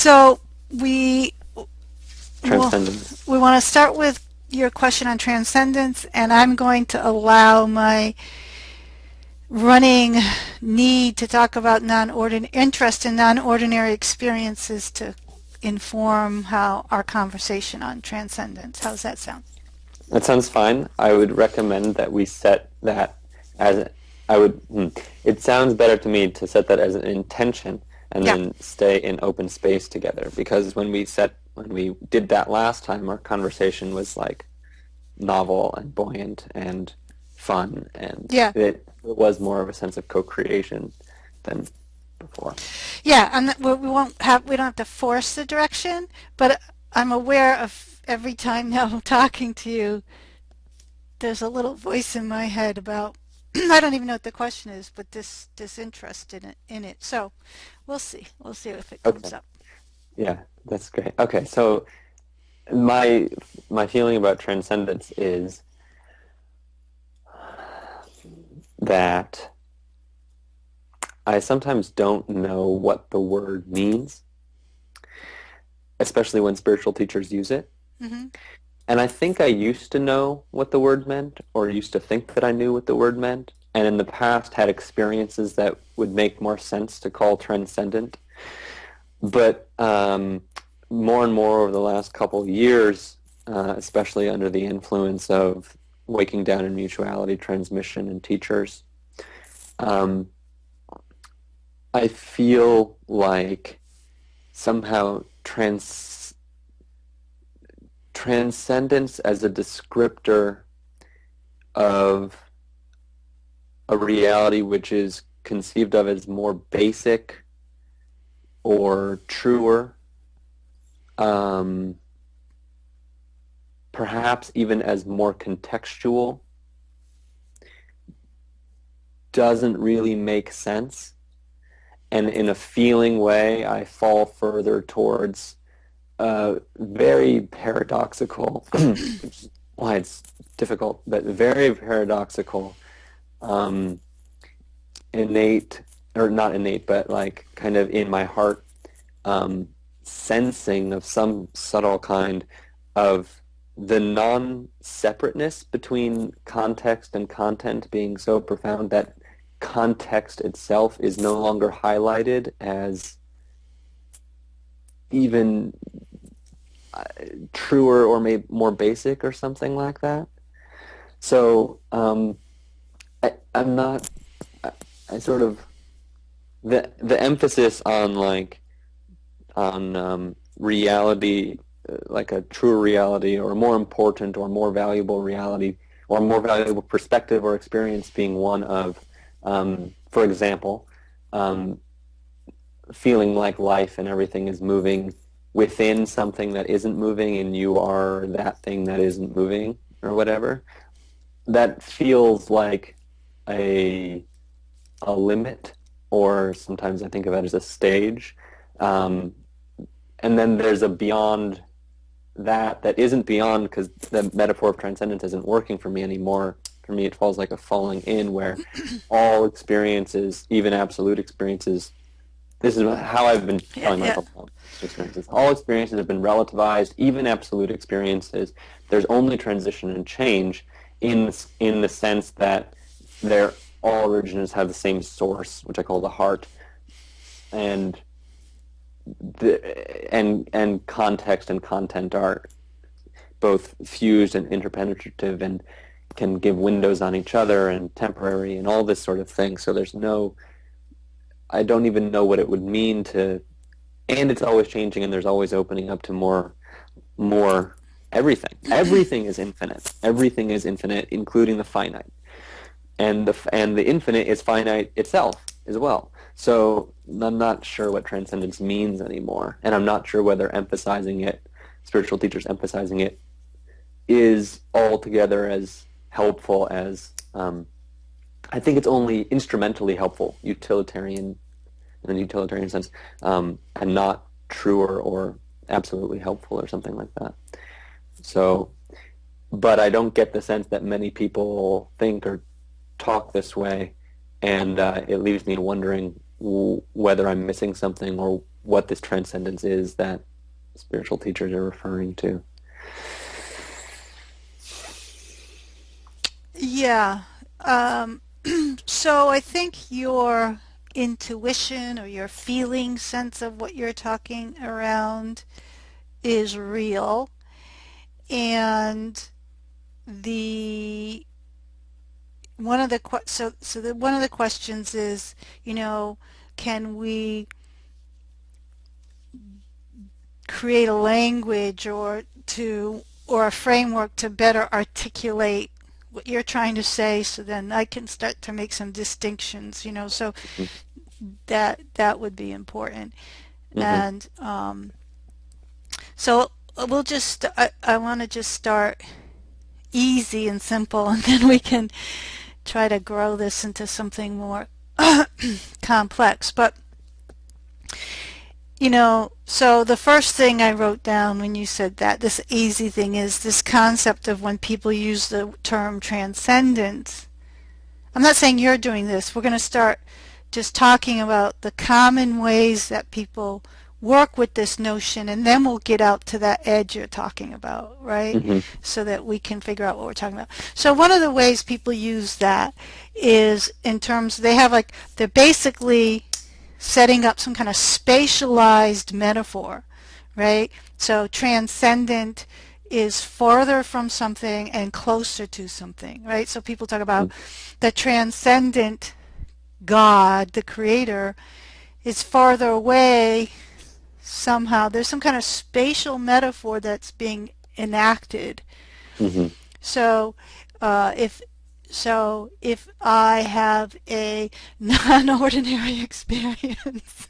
So we well, Transcendence. we want to start with your question on transcendence, and I'm going to allow my running need to talk about non-ordinary interest in non-ordinary experiences to inform how our conversation on transcendence. How's that sound? That sounds fine. I would recommend that we set that as I would. It sounds better to me to set that as an intention and Yeah. then stay in open space together. Because when we did that last time, our conversation was like novel and buoyant and fun, and Yeah. it was more of a sense of co-creation than before. Yeah, we don't have to force the direction, but I'm aware of every time now I'm talking to you, there's a little voice in my head about I don't even know what the question is, but this disinterest in it. So we'll see. We'll see if it comes Okay. up. Yeah, that's great. Okay, so my my feeling about transcendence is that I sometimes don't know what the word means, especially when spiritual teachers use it. Hmm. And I think I used to know what the word meant, or used to think that I knew what the word meant, and in the past had experiences that would make more sense to call transcendent. But more and more over the last couple of years, especially under the influence of waking down in mutuality transmission and teachers, um, I feel like somehow transcendence as a descriptor of a reality which is conceived of as more basic or truer, um, perhaps even as more contextual, doesn't really make sense. And in a feeling way, I fall further towards very paradoxical, which is why it's difficult, but very paradoxical, um, innate, or not innate, but like kind of in my heart, um, sensing of some subtle kind of the non-separateness between context and content being so profound that context itself is no longer highlighted as even truer or maybe more basic or something like that. So I'm not. I sort of the emphasis on like on reality, like a truer reality, or a more important or more valuable reality, or a more valuable perspective or experience being one of, for example, um, feeling like life and everything is moving within something that isn't moving, and you are that thing that isn't moving, or whatever. That feels like a a limit, or sometimes I think of it as a stage. Um, and then there's a beyond that isn't beyond, because the metaphor of transcendence isn't working for me anymore. For me, it falls like a falling in, where all experiences, even absolute experiences, this is how I've been Yeah, telling yeah. myself about experiences. All experiences have been relativized, even absolute experiences. There's only transition and change in the sense that they're all origins have the same source, which I call the heart, and and context and content are both fused and interpenetrative and can give windows on each other and temporary and all this sort of thing. So there's no, I don't even know what it would mean to, and it's always changing and there's always opening up to more everything. Everything is infinite. Everything is infinite, including the finite. And the infinite is finite itself as well. So I'm not sure what transcendence means anymore, and I'm not sure whether emphasizing it, spiritual teachers emphasizing it, is altogether as helpful as I think it's only instrumentally helpful, utilitarian in a utilitarian sense, and not truer or absolutely helpful or something like that. So, but I don't get the sense that many people think or talk this way, and it leaves me wondering whether I'm missing something, or what this transcendence is that spiritual teachers are referring to. Yeah. Um, so I think your intuition or your feeling sense of what you're talking around is real. And the one of the one of the questions is, you know, can we create a language or a framework to better articulate what you're trying to say, so then I can start to make some distinctions, you know, so Hmm. that would be important. Hmm. And so we'll just I want to just start easy and simple, and then we can try to grow this into something more complex. But you know, so the first thing I wrote down when you said that, this easy thing, is this concept of when people use the term transcendence. I'm not saying you're doing this. We're going to start just talking about the common ways that people work with this notion, and then we'll get out to that edge you're talking about, right? Hmm. So that we can figure out what we're talking about. So one of the ways people use that is in terms, they have like, they're basically setting up some kind of spatialized metaphor, right? So transcendent is farther from something and closer to something, right? So people talk about the transcendent God, the creator, is farther away somehow. There's some kind of spatial metaphor that's being enacted. Hmm. So if if I have a non-ordinary experience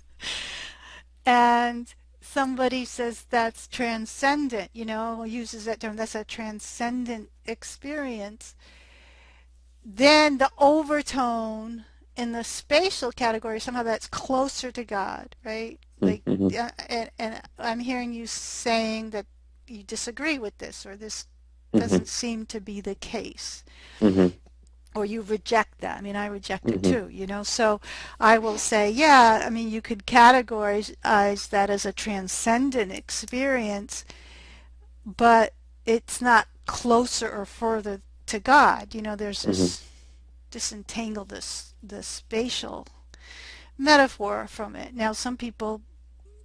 and somebody says that's transcendent, you know, uses that term, that's a transcendent experience, then the overtone in the spatial category, somehow that's closer to God, right? Like, Hmm. and I'm hearing you saying that you disagree with this, or this Hmm. doesn't seem to be the case, Hmm. or you reject that. I mean, I reject it Hmm. too, you know. So I will say, yeah, I mean, you could categorize that as a transcendent experience, but it's not closer or further to God. You know, there's Hmm. this disentangle the spatial metaphor from it. Now, some people,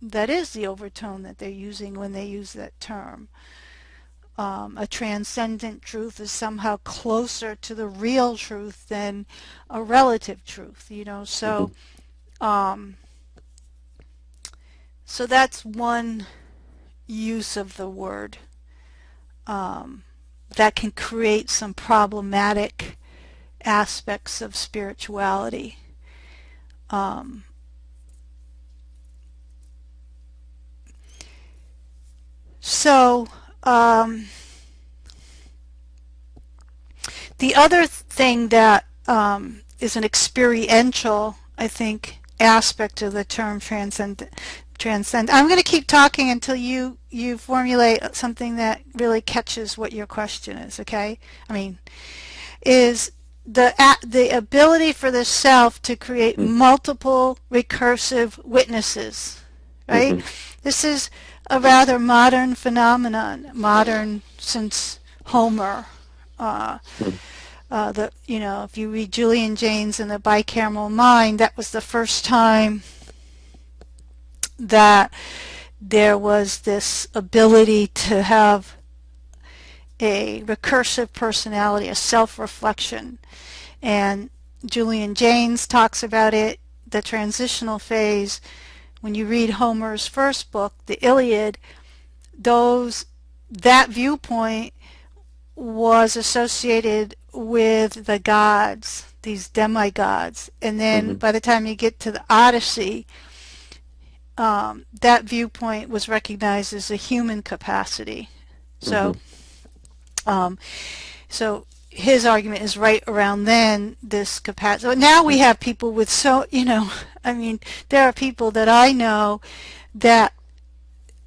that is the overtone that they're using when they use that term. A transcendent truth is somehow closer to the real truth than a relative truth, you know. Hmm. Um, so that's one use of the word um, that can create some problematic aspects of spirituality. Um, so um, the other thing that is an experiential, I think, aspect of the term transcend. I'm going to keep talking until you formulate something that really catches what your question is. Okay, I mean, is the ability for the self to create multiple recursive witnesses, right? Hmm. This is a rather modern phenomenon, modern since Homer. Uh, the you know, if you read Julian Jaynes and the Bicameral Mind, that was the first time that there was this ability to have a recursive personality, a self-reflection. And Julian Jaynes talks about it, the transitional phase. When you read Homer's first book, the Iliad, those that viewpoint was associated with the gods, these demigods. And then Hmm. by the time you get to the Odyssey, that viewpoint was recognized as a human capacity. Hmm. So, um, so his argument is right around then, this capacity. So now we have people with so, you know, I mean, there are people that I know that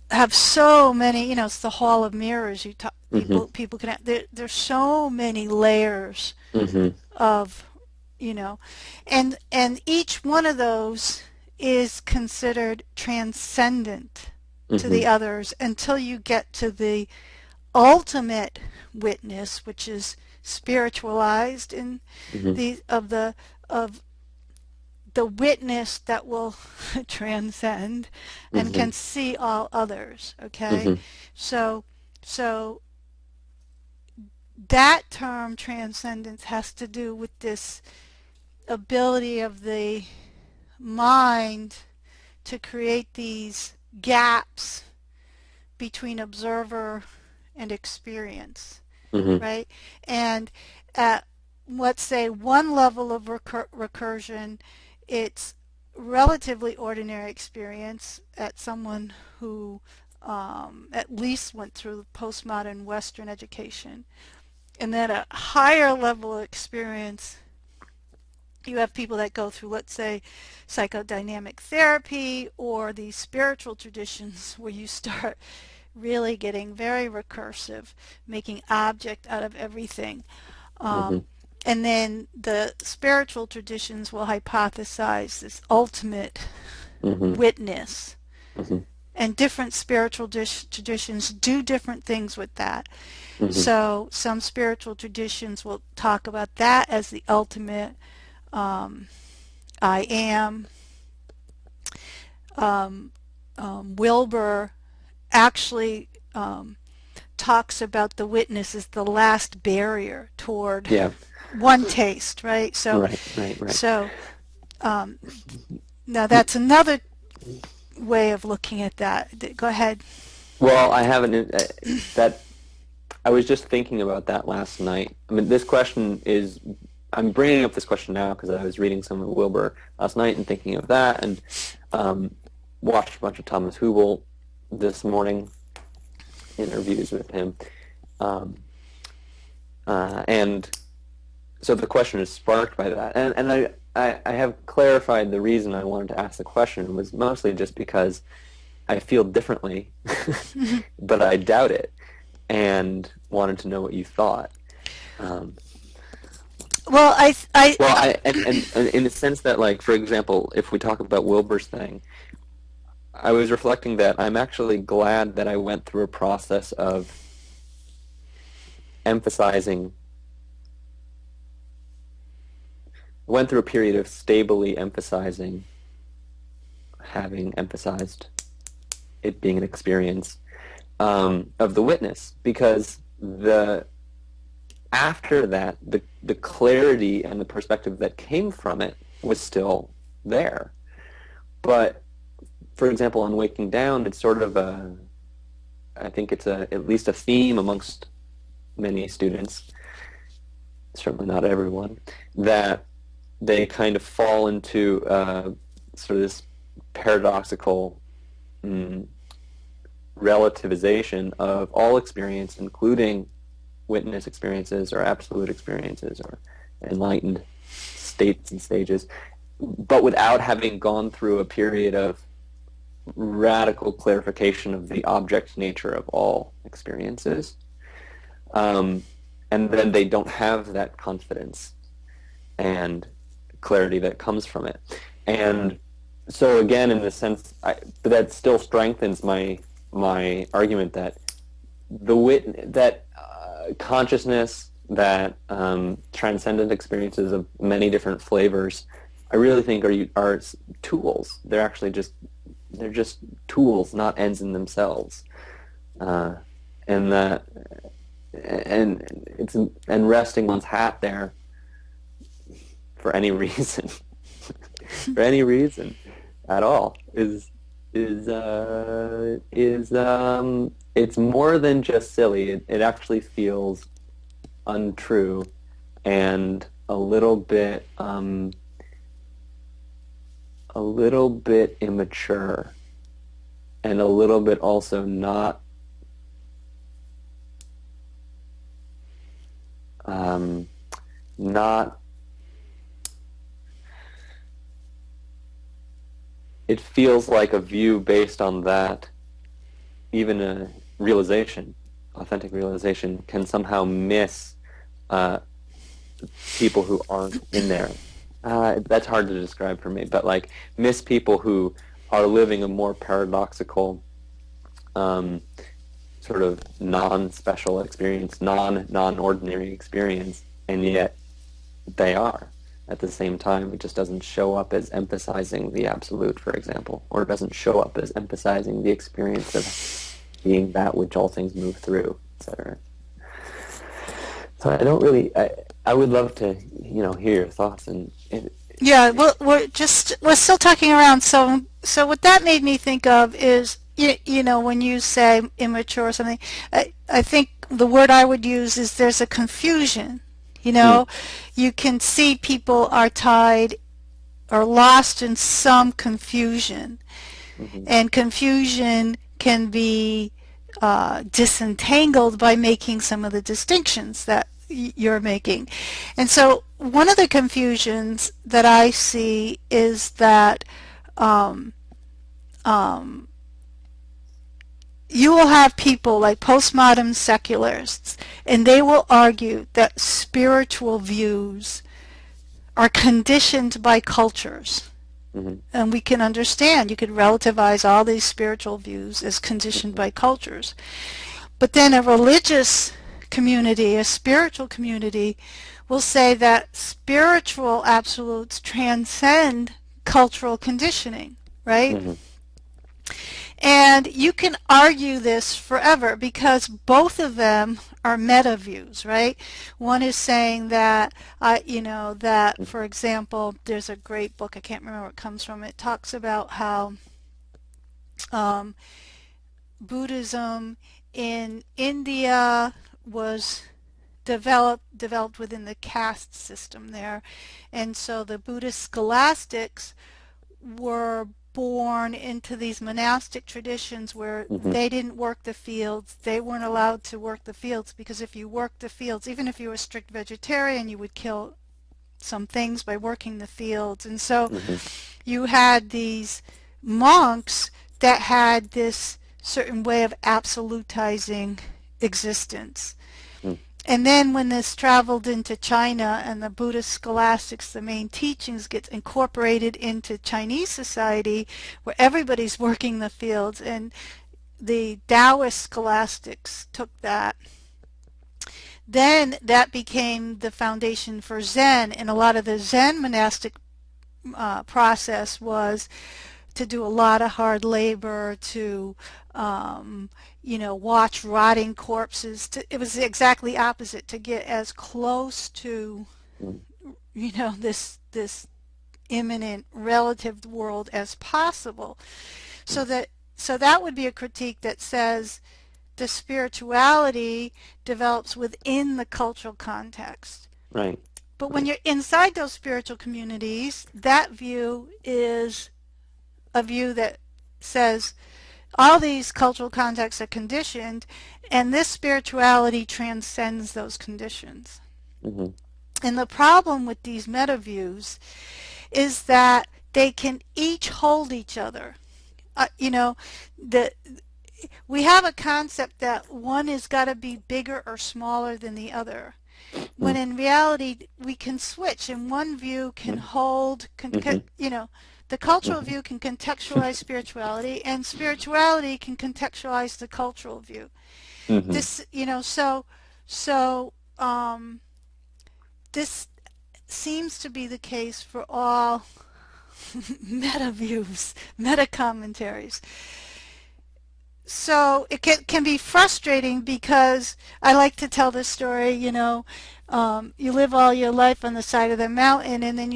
have so many, you know, it's the hall of mirrors. You talk, Hmm. people can have, there's so many layers Hmm. of, you know, and each one of those is considered transcendent to the Mhm. others until you get to the ultimate witness, which is spiritualized in Mhm. of the witness that will transcend and can Mhm. see all others. Okay, Mhm. so so that term transcendence has to do with this ability of the mind to create these gaps between observer and experience, Mhm. right? And at, let's say, one level of recursion, it's relatively ordinary experience at someone who at least went through postmodern Western education. And then a higher level of experience, you have people that go through, let's say, psychodynamic therapy or these spiritual traditions where you start really getting very recursive, making object out of everything. Um, Mhm. and then the spiritual traditions will hypothesize this ultimate Mhm. witness. Mhm. And different spiritual traditions do different things with that. Mhm. So some spiritual traditions will talk about that as the ultimate um, I am. Um, Wilbur actually talks about the witness as the last barrier toward Yeah. one taste, right? So, Right. Right. Right. so um, now that's another way of looking at that. Go ahead. Well, I haven't that I was just thinking about that last night. I mean, this question is I'm bringing up this question now because I was reading some of Wilbur last night and thinking of that, and um, watched a bunch of Thomas Hubel this morning, interviews with him. Um, and so the question is sparked by that. And I have clarified the reason I wanted to ask the question was mostly just because I feel differently, but I doubt it, and wanted to know what you thought. Um, Well, well, and in the sense that, like, for example, if we talk about Wilbur's thing, I was reflecting that I'm actually glad that I went through a process of emphasizing, went through a period of stably emphasizing, having emphasized it being an experience of the witness, because the after that, the clarity and the perspective that came from it was still there. But for example, on Waking Down, it's sort of a, I think it's a at least a theme amongst many students, certainly not everyone, that they kind of fall into sort of this paradoxical mm, relativization of all experience, including witness experiences or absolute experiences or enlightened states and stages, but without having gone through a period of radical clarification of the object nature of all experiences. Um, and then they don't have that confidence and clarity that comes from it. And so again, in the sense, but that still strengthens my argument that that consciousness, that transcendent experiences of many different flavors, I really think are tools. They're just tools, not ends in themselves. Uh, and that and it's and resting one's hat there for any reason, for any reason at all is it's more than just silly. It actually feels untrue and a little bit immature and a little bit also um, not it feels like a view based on that, even a realization, authentic realization, can somehow miss uh, people who aren't in there. That's hard to describe for me, but like miss people who are living a more paradoxical, um, sort of non-special experience, non-ordinary experience, and yet they are at the same time. It just doesn't show up as emphasizing the absolute, for example, or it doesn't show up as emphasizing the experience of being that which all things move through, etc. So I don't really. I would love to, hear your thoughts and Yeah, well, we're still talking around. So what that made me think of is, when you say immature or something, I think the word I would use is there's a confusion. You mm, know, you can see people are tied or lost in some confusion, hmm and confusion can be disentangled by making some of the distinctions that you're making. And so one of the confusions that I see is that um, um, you will have people like postmodern secularists, and they will argue that spiritual views are conditioned by cultures. hmm And we can understand, you could relativize all these spiritual views as conditioned hmm by cultures. But then a religious community, a spiritual community, will say that spiritual absolutes transcend cultural conditioning, right? hmm And you can argue this forever because both of them are meta views, right? One is saying that, that, for example, there's a great book, I can't remember where it comes from, it talks about how um, Buddhism in India was developed within the caste system there, and so the Buddhist scholastics were born into these monastic traditions where hmm they didn't work the fields. They weren't allowed to work the fields because if you worked the fields, even if you were a strict vegetarian, you would kill some things by working the fields. And so hmm you had these monks that had this certain way of absolutizing existence. hmm And then when this traveled into China and the Buddhist scholastics, the main teachings get incorporated into Chinese society where everybody's working the fields, and the Taoist scholastics took that. Then that became the foundation for Zen, and a lot of the Zen monastic process was to do a lot of hard labor, to watch rotting corpses. It was exactly opposite, to get as close to this imminent relative world as possible. So that would be a critique that says the spirituality develops within the cultural context. Right. But when Right. you're inside those spiritual communities, that view is a view that says all these cultural contexts are conditioned, and this spirituality transcends those conditions. hmm And the problem with these meta views is that they can each hold each other. The we have a concept that one has got to be bigger or smaller than the other, when in reality we can switch, and one view can hold, hmm the cultural hmm view can contextualize spirituality, and spirituality can contextualize the cultural view. hmm This, so this seems to be the case for all meta views, meta commentaries. So it can be frustrating because I like to tell this story, you live all your life on the side of the mountain, and then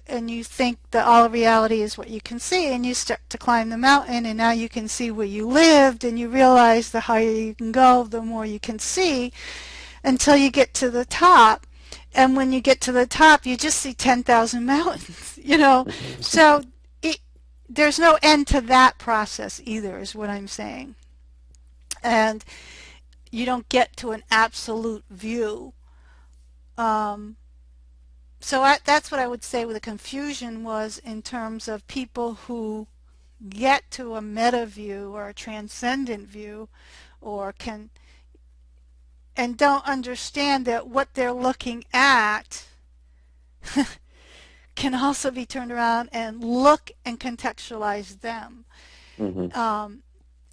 and you think that all reality is what you can see, and you start to climb the mountain, and now you can see where you lived, and you realize the higher you can go, the more you can see, until you get to the top. And when you get to the top, you just see 10,000 mountains, So it, there's no end to that process either, is what I'm saying. And you don't get to an absolute view. Um, that's what I would say with the confusion was in terms of people who get to a meta view or a transcendent view, or can, and don't understand that what they're looking at can also be turned around and look and contextualize them. Hmm. Um,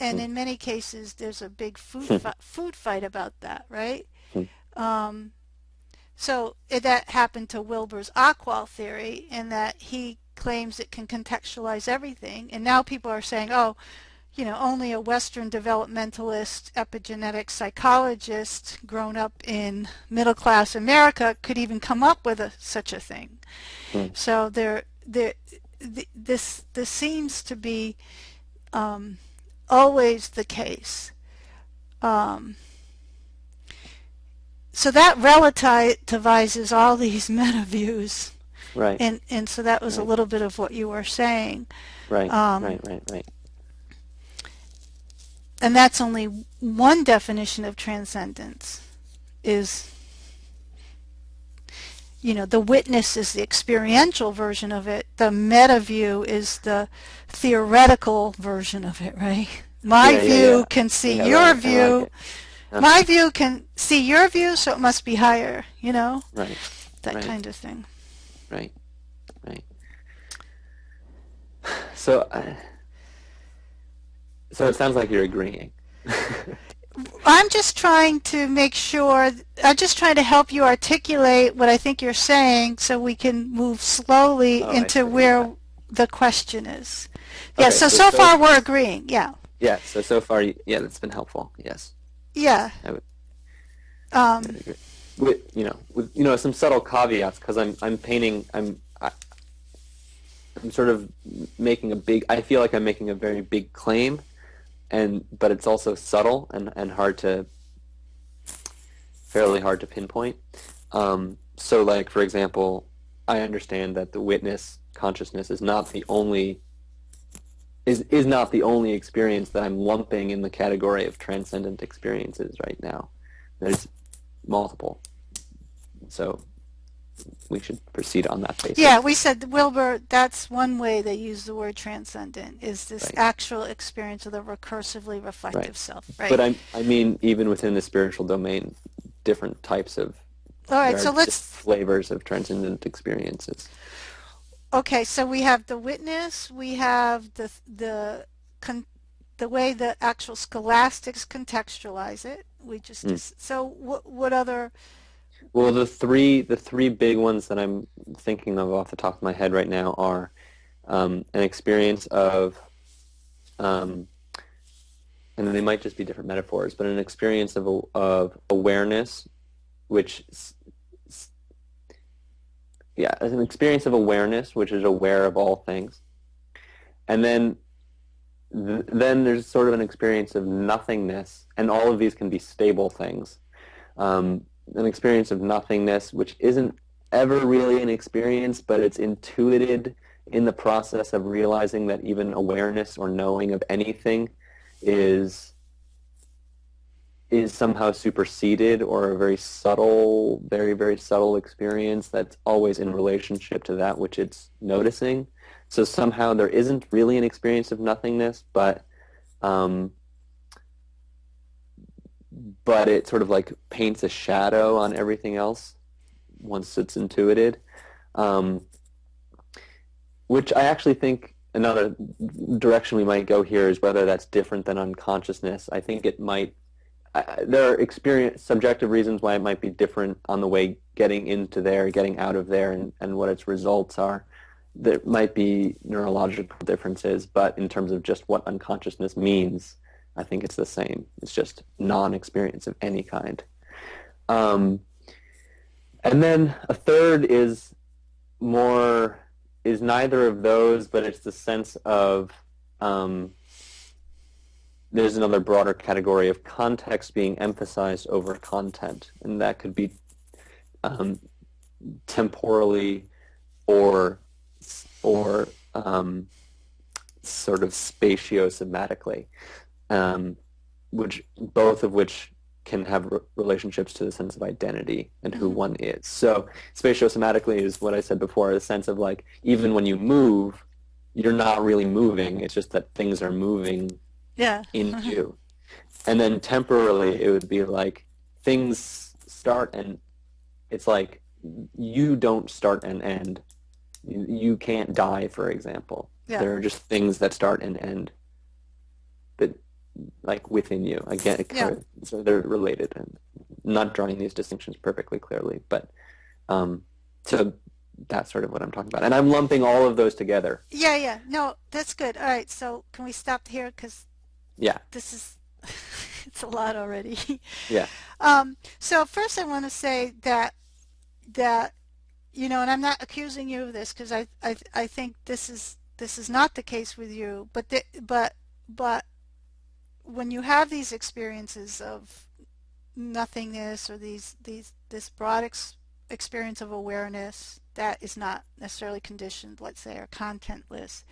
and in many cases, there's a big food fight about that, right? Um, so that happened to Wilbur's Aqual theory in that he claims it can contextualize everything. And now people are saying, oh, only a Western developmentalist epigenetic psychologist grown up in middle class America could even come up with such a thing. So this seems to be always the case. Um, so that relativizes all these meta views, Right, and so that was a right, little bit of what you were saying. right, Um, right, right, right. and that's only one definition of transcendence. Is the witness is the experiential version of it. The meta view is the theoretical version of it, right? My Yeah, yeah, view yeah. can see Yeah, your right. I like view. it. Uh, My view can see your view, so it must be higher, right, that right, kind of thing. right, right. So, so it sounds like you're agreeing. I'm just trying to make sure, I'm just trying to help you articulate what I think you're saying so we can move slowly Oh, I into see. Okay. where the question is. Yeah, Okay. so far we're agreeing. Yeah. Yeah. So far, yeah, that's been helpful. Yes, Yeah. I would, I Um, would agree. With some subtle caveats because I'm painting. I'm sort of making a big. I feel like I'm making a very big claim, but it's also subtle and fairly hard to pinpoint. So, like for example, I understand that the witness consciousness is not the only experience that I'm lumping in the category of transcendent experiences right now. There's multiple. So we should proceed on that yeah, basis. we said, Wilbur, that's one way they use the word transcendent, is this Right. actual experience of the recursively Right. reflective self, right? But I mean even within the spiritual domain, different types of All right, there are so different let's, flavors of transcendent experiences. okay, so we have the witness, we have the way the actual scholastics contextualize it. We just, Mm. so what other, Well, the three big ones that I'm thinking of off the top of my head right now are an experience of um, and they might just be different metaphors, but an experience of awareness, which yeah, as an experience of awareness, which is aware of all things, and then there's sort of an experience of nothingness, and all of these can be stable things. An experience of nothingness, which isn't ever really an experience, but it's intuited in the process of realizing that even awareness or knowing of anything is is somehow superseded or a very subtle, very, very subtle experience that's always in relationship to that which it's noticing. So somehow there isn't really an experience of nothingness, um, but it sort of like paints a shadow on everything else once it's intuited, um, which I actually think another direction we might go here is whether that's different than unconsciousness. I think it might there are subjective reasons why it might be different on the way getting into there, getting out of there, and what its results are. There might be neurological differences, but in terms of just what unconsciousness means, I think it's the same. It's just non-experience of any kind. Um, and then a third more is neither of those, but it's the sense of um, there's another broader category of context being emphasized over content, and that could be um, temporally or or sort of spatio-somatically, which both of which can have relationships to the sense of identity and who mhm. one is. So spatio-somatically is what I said before, the sense of like even when you move, you're not really moving. It's just that things are moving Yeah. in you. And then temporally, it would be like things start and it's like you don't start and end. You can't die, for example. Yeah. There are just things that start and end that like within you. Again, Yeah. so they're related and not drawing these distinctions perfectly clearly, but um, so that's sort of what I'm talking about. And I'm lumping all of those together. Yeah, yeah. No, that's good. All right, so can we stop here? Because Yeah, this is, it's a lot already. yeah. So first I want to say that, and I'm not accusing you of this because I think this is not the case with you, but when you have these experiences of nothingness or this broad experience of awareness that is not necessarily conditioned, let's say, or contentless,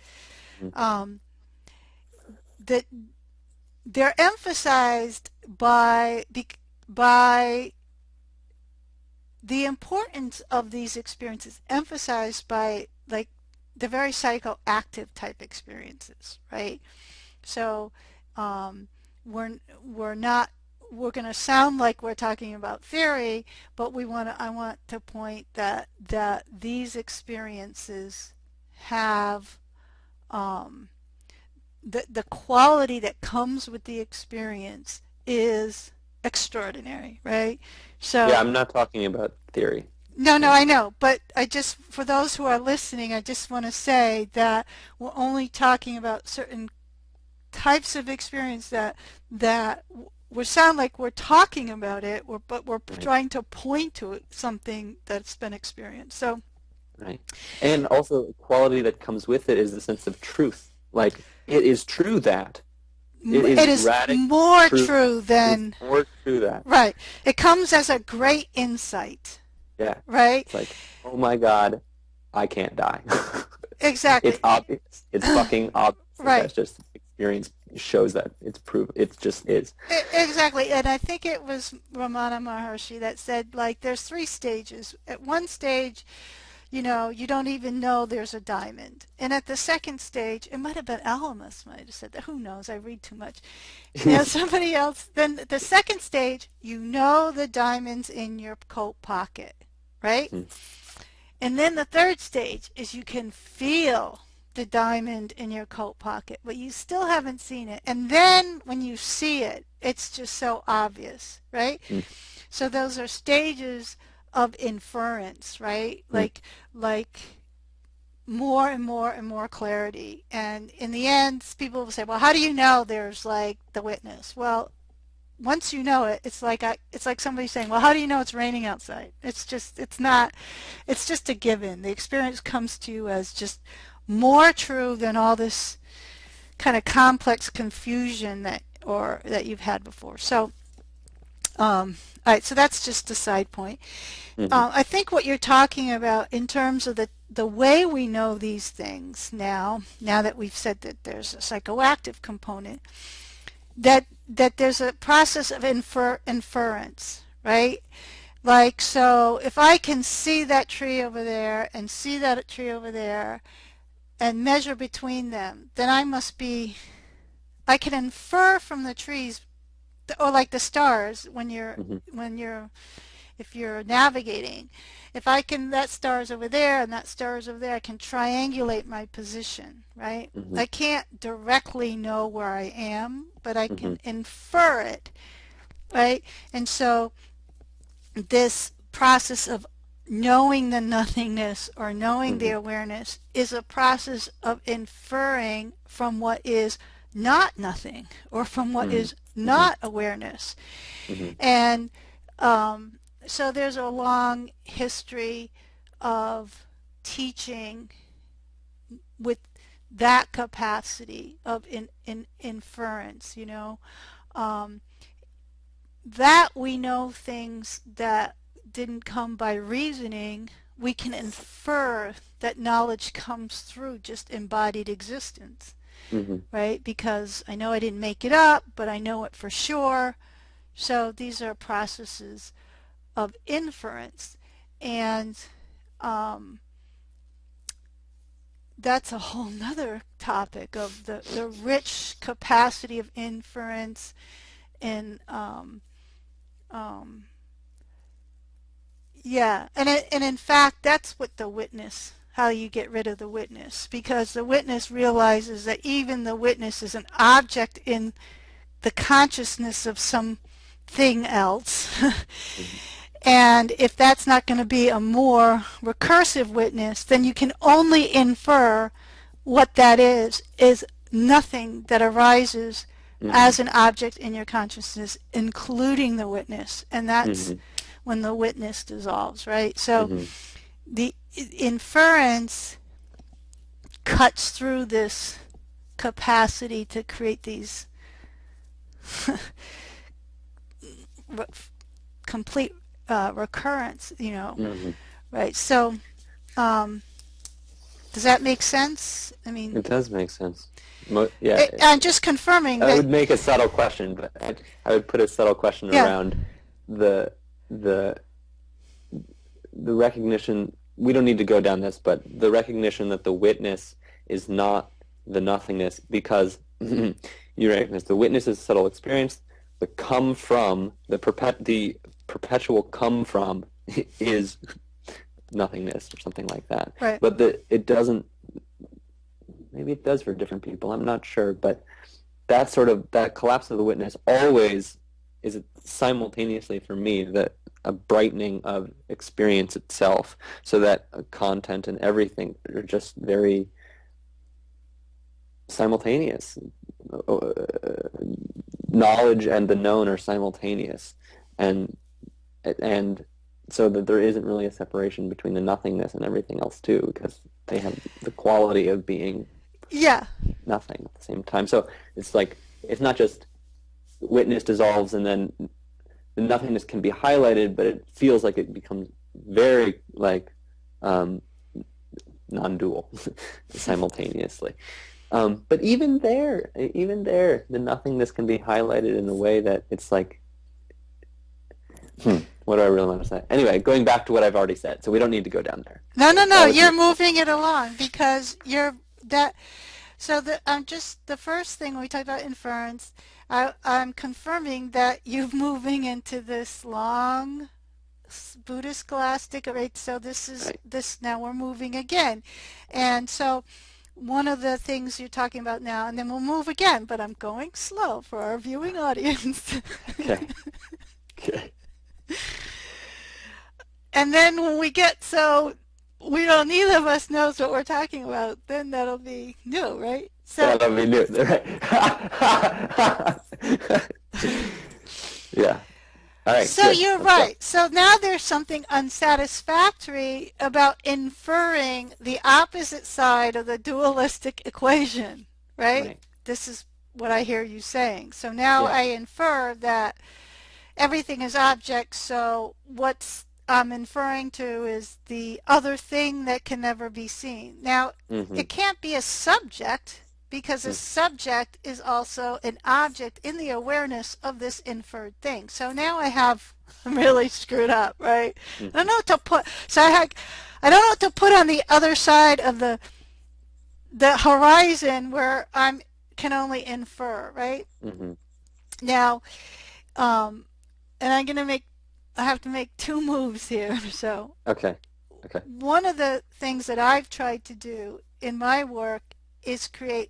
Mhm. um, that they're emphasized by the importance of these experiences, emphasized by like the very psychoactive type experiences, right? So um, we're not we're going to sound like we're talking about theory, but I want to point that these experiences have um, the quality that comes with the experience is extraordinary, right? Yeah, So I'm not talking about theory. no, no, Yeah. I know, but I just, for those who are listening, I just want to say that we're only talking about certain types of experience that we sound like we're talking about it, but we're Right, trying to point to something that's been experienced. So right. And also, quality that comes with it is the sense of truth. Like, it is true that. It it is is radically more true that. true It is than, more true that. right. It comes as a great insight, Yeah. right? It's like, oh my God, I can't die. It's Exactly. obvious. It's fucking obvious that Right. that's just experience shows that it's proof. It just is. Exactly, and I think it was Ramana Maharshi that said, like, there's three stages. At one stage, you don't even know there's a diamond. And at the second stage, it might have been Alamus might have said that. Who knows? I read too much. Somebody else. Then the second stage, you know the diamond's in your coat pocket, right? Mhm, And then the third stage is you can feel the diamond in your coat pocket, but you still haven't seen it. And then when you see it, it's just so obvious, right? mhm, So those are stages of inference, right? mhm, Like more and more and more clarity. And in the end, people will say, "Well, how do you know there's like the witness?" Well, once you know it, it's like somebody saying, "Well, how do you know it's raining outside?" It's not, it's just a given. The experience comes to you as just more true than all this kind of complex confusion that you've had before. So, all right, so that's just a side point. mhm, I think what you're talking about in terms of the way we know these things now that we've said that there's a psychoactive component, that there's a process of inference, right? Like, so if I can see that tree over there and see that tree over there and measure between them, then I can infer from the trees, or like the stars mhm, when you're if you're navigating, if I can, that star is over there and that star is over there, I can triangulate my position, right? mhm, I can't directly know where I am, but I mhm, can infer it, right? And so this process of knowing the nothingness or knowing the mhm, awareness is a process of inferring from what is not nothing or from what mhm, is mhm, not awareness. mhm, And um, so there's a long history of teaching with that capacity of inference, um, that we know things that didn't come by reasoning, we can infer that knowledge comes through just embodied existence, mhm, right? Because I know I didn't make it up, but I know it for sure. So these are processes of inference. And um, that's a whole nother topic of the rich capacity of inference and um, yeah, and in fact, that's what the witness how you get rid of the witness, because the witness realizes that even the witness is an object in the consciousness of something else. Mhm. And if that's not going to be a more recursive witness, then you can only infer what that is nothing that arises Mhm. as an object in your consciousness, including the witness. And that's Mhm. when the witness dissolves, right? So Mhm. the inference cuts through this capacity to create these complete recurrence, Mhm. right? So, um, does that make sense? I mean, It does make sense. Yeah, I'm just confirming I that, would make a subtle question, but I would put a subtle question yeah, around the the the recognition. We don't need to go down this, but the recognition that the witness is not the nothingness, because you recognize the witness is subtle experience. The come from, the perpetual come from is nothingness or something like that. right. But it doesn't. Maybe it does for different people. I'm not sure, but that collapse of the witness always is simultaneously for me that a brightening of experience itself, so that content and everything are just very simultaneous. Knowledge and the known are simultaneous, and and so that there isn't really a separation between the nothingness and everything else too, because they have the quality of being Yeah, nothing at the same time. So it's like it's not just witness dissolves and then the nothingness can be highlighted, but it feels like it becomes very like um, non-dual simultaneously. But even there, the nothingness can be highlighted in a way that it's like, what do I really want to say? Anyway, going back to what I've already said, so we don't need to go down there. no, no, no. That was You're your, moving it along because you're that. So just the first thing we talked about inference. I'm confirming that you're moving into this long Buddhist scholastic, right? So this is right. this now we're moving again, and so one of the things you're talking about now, and then we'll move again, but I'm going slow for our viewing audience. Okay. Okay. And then when we get so we don't neither of us knows what we're talking about, then that'll be new, right? So That'll be new, right? Yeah. All right. so Good. you're Let's go. right. So now there's something unsatisfactory about inferring the opposite side of the dualistic equation, right? Right. This is what I hear you saying. So now Yeah. I infer that everything is object, so what I'm inferring to is the other thing that can never be seen. Now, Mm-hmm. it can't be a subject because a subject is also an object in the awareness of this inferred thing. So now I'm really screwed up, right? I don't Mm-hmm. know what to put. I don't know what to put on the other side of the horizon where I can only infer, right? Mm-hmm. Now, um, and I have to make two moves here. So Okay. Okay. one of the things that I've tried to do in my work is create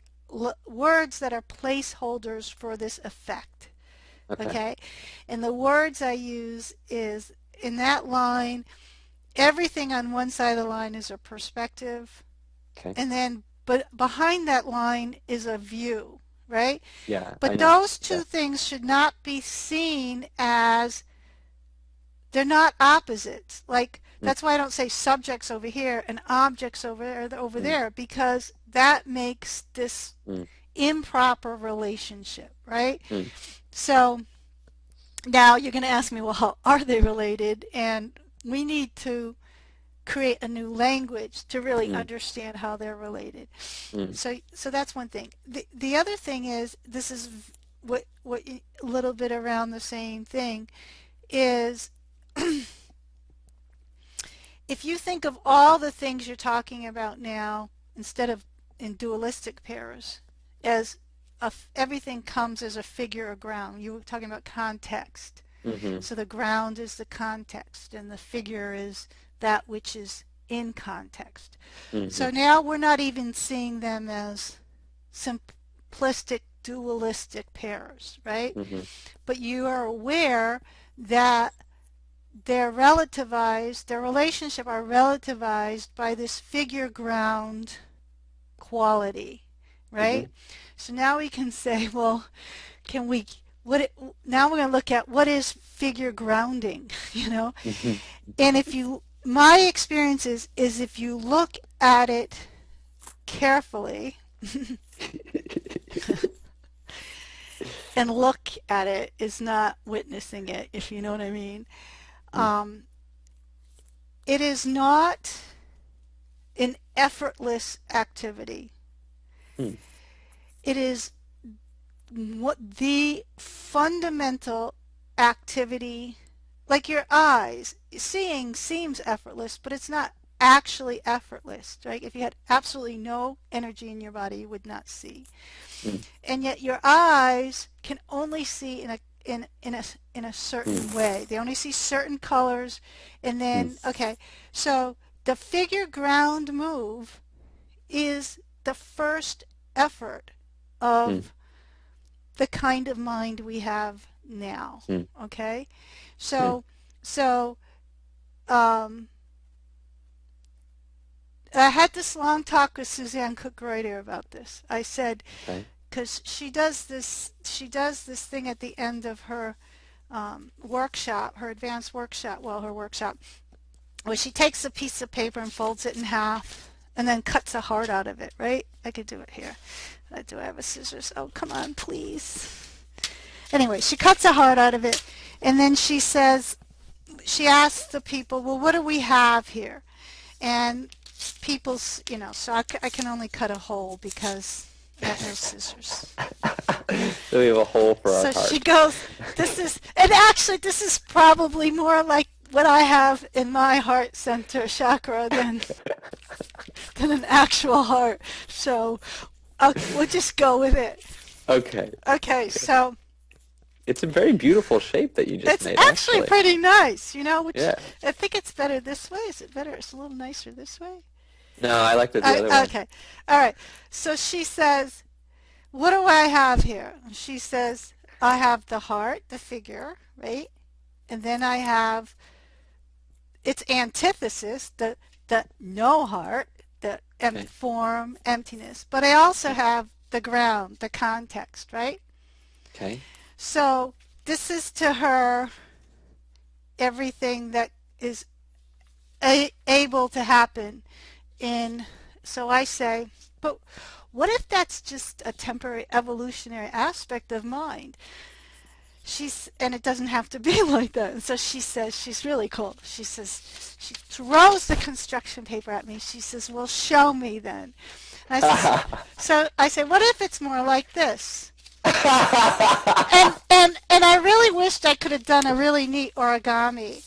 words that are placeholders for this effect. Okay. Okay, and the words I use is in that line. Everything on one side of the line is a perspective, Okay. and then but behind that line is a view, right? Yeah, I But know. those two Yeah. things should not be seen as they're not opposites. Like Mm, that's why I don't say subjects over here and objects over mm, there because that makes this mm, improper relationship, right? mm, So now you're going to ask me, well, how are they related? And we need to create a new language to really mm, understand how they're related. mm, So that's one thing. The other thing is this is what a little bit around the same thing is if you think of all the things you're talking about now, instead of in dualistic pairs, as everything comes as a figure of ground. You were talking about context. mm-hmm, So the ground is the context, and the figure is that which is in context. Hmm. So now we're not even seeing them as simplistic dualistic pairs, right? Hmm. But you are aware that they're relativized, their relationship are relativized by this figure ground quality, Hmm. right? So now we can say, well, can we what it, now we're going to look at what is figure grounding, you know? Hmm. And if you my experience is if you look at it carefully and look at it is not witnessing it, if you know what I mean. Um, it is not an effortless activity. It is what the fundamental activity, like your eyes, seeing seems effortless, but it's not actually effortless, right? If you had absolutely no energy in your body, you would not see. And yet your eyes can only see in a certain way. They only see certain colors, and then okay, so the figure ground move is the first effort of the kind of mind we have now. Okay, so so um, I had this long talk with Suzanne Cook-Reuter about this. I said Okay. because she does this thing at the end of her workshop, her advanced workshop, well, her workshop, where she takes a piece of paper and folds it in half and then cuts a heart out of it, right? I could do it here. Do I have a scissors? Oh, come on, please. Anyway, she cuts a heart out of it, and then she asks the people, well, what do we have here? And so I can only cut a hole because I have no scissors. So we have a hole for our So she heart. goes, and actually, this is probably more like what I have in my heart center chakra than an actual heart. So we'll just go with it. Okay. Okay, so It's a very beautiful shape that you just it's made, actually actually. pretty nice, which Yeah. I think it's better this way. Is it better? It's a little nicer this way. No, I liked it the other way. Okay, all right. So she says, what do I have here? She says, I have the heart, the figure, right? And then I have its antithesis, the no heart, the Okay. form, emptiness. But I also have the ground, the context, right? Okay. So this is to her everything that is able to happen in. So I say, but what if that's just a temporary evolutionary aspect of mind? And it doesn't have to be like that. And so she says, she's really cool. She says, she throws the construction paper at me. She says, well, show me then. And I say, what if it's more like this? And I really wished I could have done a really neat origami,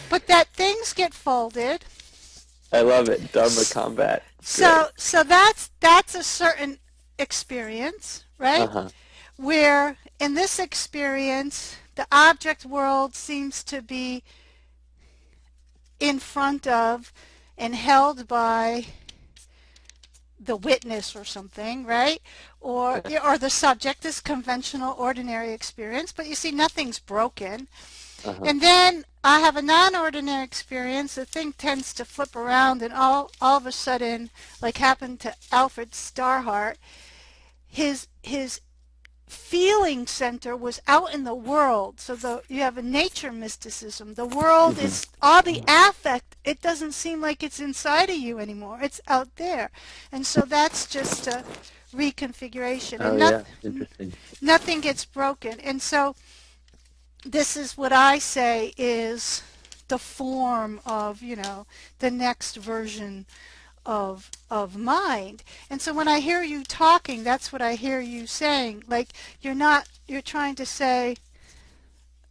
but that things get folded. I love it. Dharma combat. It's great. So that's a certain experience, right? Uh-huh. Where in this experience the object world seems to be in front of and held by the witness or something, right? Yeah. Or the subject is conventional, ordinary experience, but you see nothing's broken. Uh-huh. And then I have a non-ordinary experience. The thing tends to flip around, and all of a sudden, like happened to Alfred Starhart, his feeling center was out in the world. So you have a nature mysticism. The world Hmm. is all the affect. It doesn't seem like it's inside of you anymore. It's out there. And so that's just a reconfiguration. Oh And yeah. Interesting. nothing gets broken. And so this is what I say is the form of, the next version of mind. And so when I hear you talking, that's what I hear you saying. Like you're trying to say,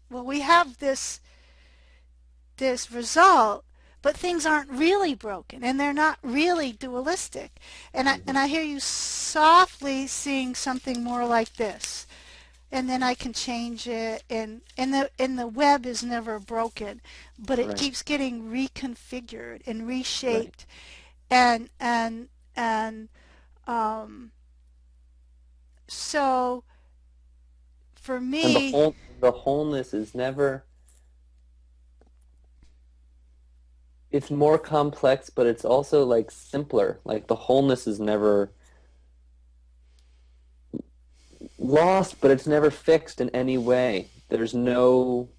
well, we have this result, but things aren't really broken and they're not really dualistic. And I Hmm. and I hear you softly seeing something more like this. and then I can change it, and the web is never broken, but it Right. keeps getting reconfigured and Right. reshaped, and um, so for And me, the wholeness is never, it's more complex, but it's also like simpler. Like the wholeness is never lost, but it's never fixed in any way. There's no,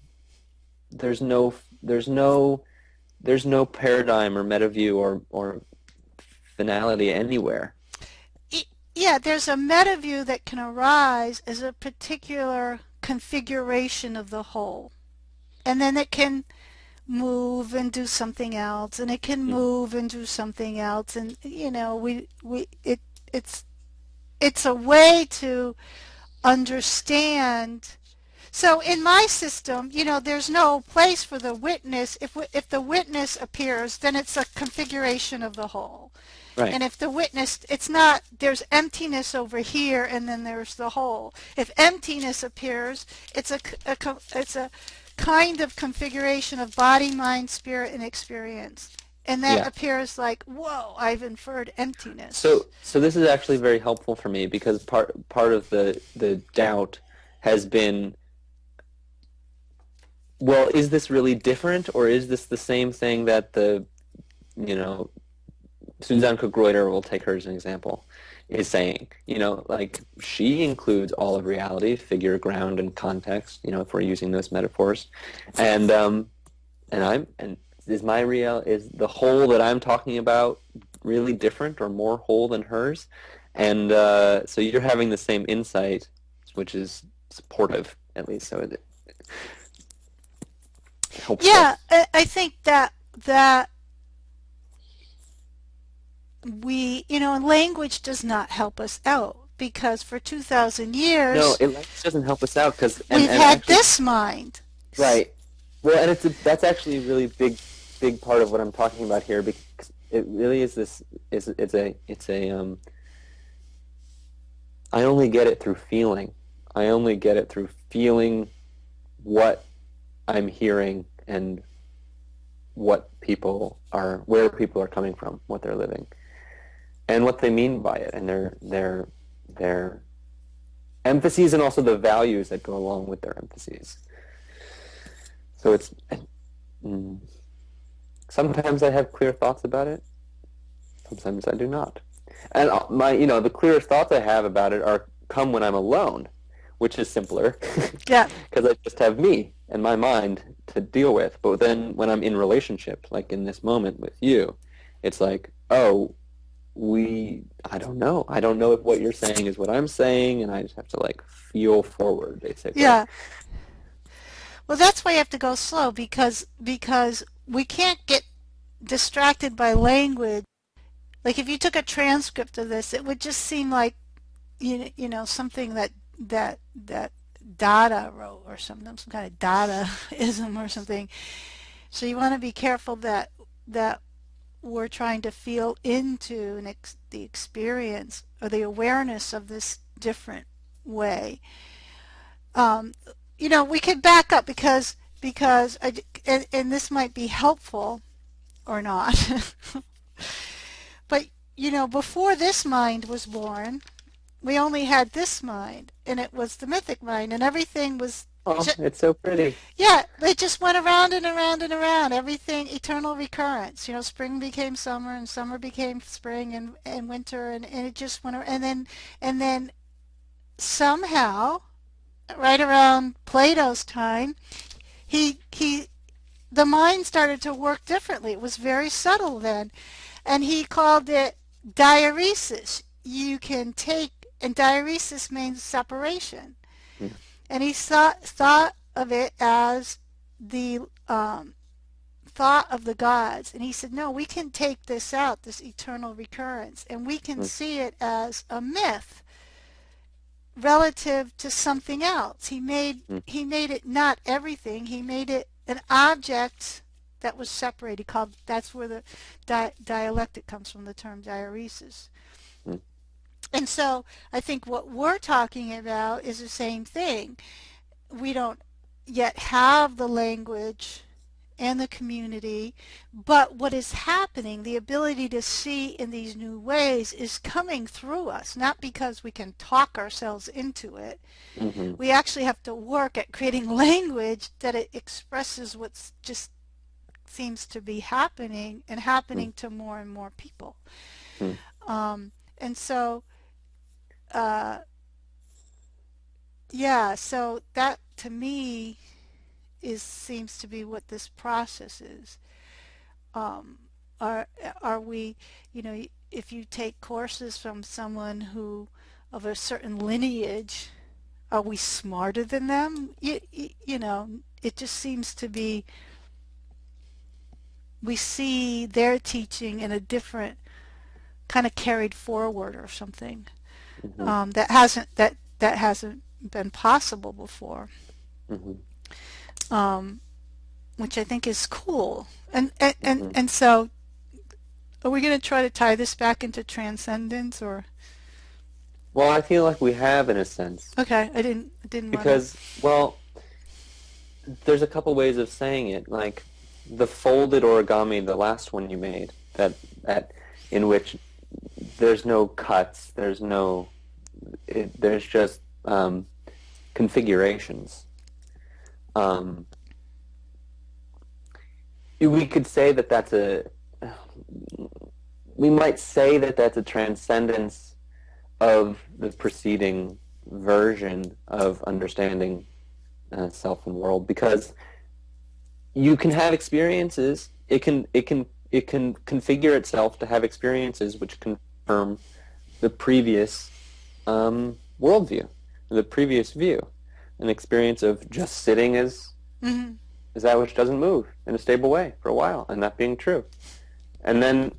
there's no, there's no paradigm or meta view or finality anywhere. yeah, there's a meta view that can arise as a particular configuration of the whole, and then it can move and do something else, and it can Mhm. move and do something else, and it's it's a way to understand. So in my system, there's no place for the witness. If the witness appears, then it's a configuration of the whole. Right. And if the witness, it's not, there's emptiness over here and then there's the whole. If emptiness appears, it's a kind of configuration of body, mind, spirit, and experience. And that Yeah. appears like, whoa, I've inferred emptiness. So this is actually very helpful for me because part of the doubt has been, well, is this really different or is this the same thing that the, you know, Suzanne Cook-Greuter, will take her as an example, is saying, like she includes all of reality, figure, ground, and context, if we're using those metaphors. And is my real, is the whole that I'm talking about really different or more whole than hers? And so you're having the same insight, which is supportive, at least. So it helps to, Yeah, I think that language does not help us out because for 2,000 no, years it language doesn't help us out because, we've and had actually, this mind. right. Well, and that's actually a really big part of what I'm talking about here because it really is this is it's a I only get it through feeling. I only get it through feeling what I'm hearing and where people are coming from, what they're living, and what they mean by it, and their emphases and also the values that go along with their emphases. So it's mm, sometimes I have clear thoughts about it, sometimes I do not. And the clearest thoughts I have about it are come when I'm alone, which is simpler Yeah, because I just have me and my mind to deal with. But then when I'm in relationship, like in this moment with you, it's like, oh, I don't know. I don't know if what you're saying is what I'm saying, and I just have to like feel forward, basically. yeah. Well, that's why you have to go slow because we can't get distracted by language. Like if you took a transcript of this, it would just seem like something that Dada wrote or something, some kind of Dadaism or something. So you want to be careful that we're trying to feel into the experience or the awareness of this different way. Um, we could back up and this might be helpful or not. But before this mind was born, we only had this mind, and it was the mythic mind, and everything was Oh, just, it's so pretty. yeah, it just went around and around and around. Everything, eternal recurrence. Spring became summer, and summer became spring, and winter, and it just went around. And then somehow, right around Plato's time, he the mind started to work differently. It was very subtle then, and he called it diaresis. You can take, and diaresis means separation. Mm, And he thought of it as the thought of the gods. And he said, no, we can take this out, this eternal recurrence, and we can mm, see it as a myth relative to something else. mm, He made it not everything. He made it an object that was separated. That's where the dialectic comes from, the term diaresis. mm. And so I think what we're talking about is the same thing. We don't yet have the language and the community, but what is happening, the ability to see in these new ways is coming through us, not because we can talk ourselves into it. Hmm. We actually have to work at creating language that it expresses what's just seems to be happening and happening to more and more people. Hmm. And so, uh, yeah, so that to me is seems to be what this process is. Um, are are we, you know, if you take courses from someone who of a certain lineage, are we smarter than them? You know, it just seems to be we see their teaching in a different kind of carried forward or something Hmm. that hasn't been possible before, Hmm. um, which I think is cool. Hmm. And so, are we going to try to tie this back into transcendence or? Well, I feel like we have in a sense Okay, I didn't want to. because, well, there's a couple ways of saying it. Like the folded origami, the last one you made, that in which there's no cuts, there's just configurations. Um, we could say that we might say that that's a transcendence of the preceding version of understanding self and world because you can have experiences. It can configure itself to have experiences which confirm the previous worldview, the previous view. An experience of just sitting Hmm. is that which doesn't move in a stable way for a while, and that being true. And then,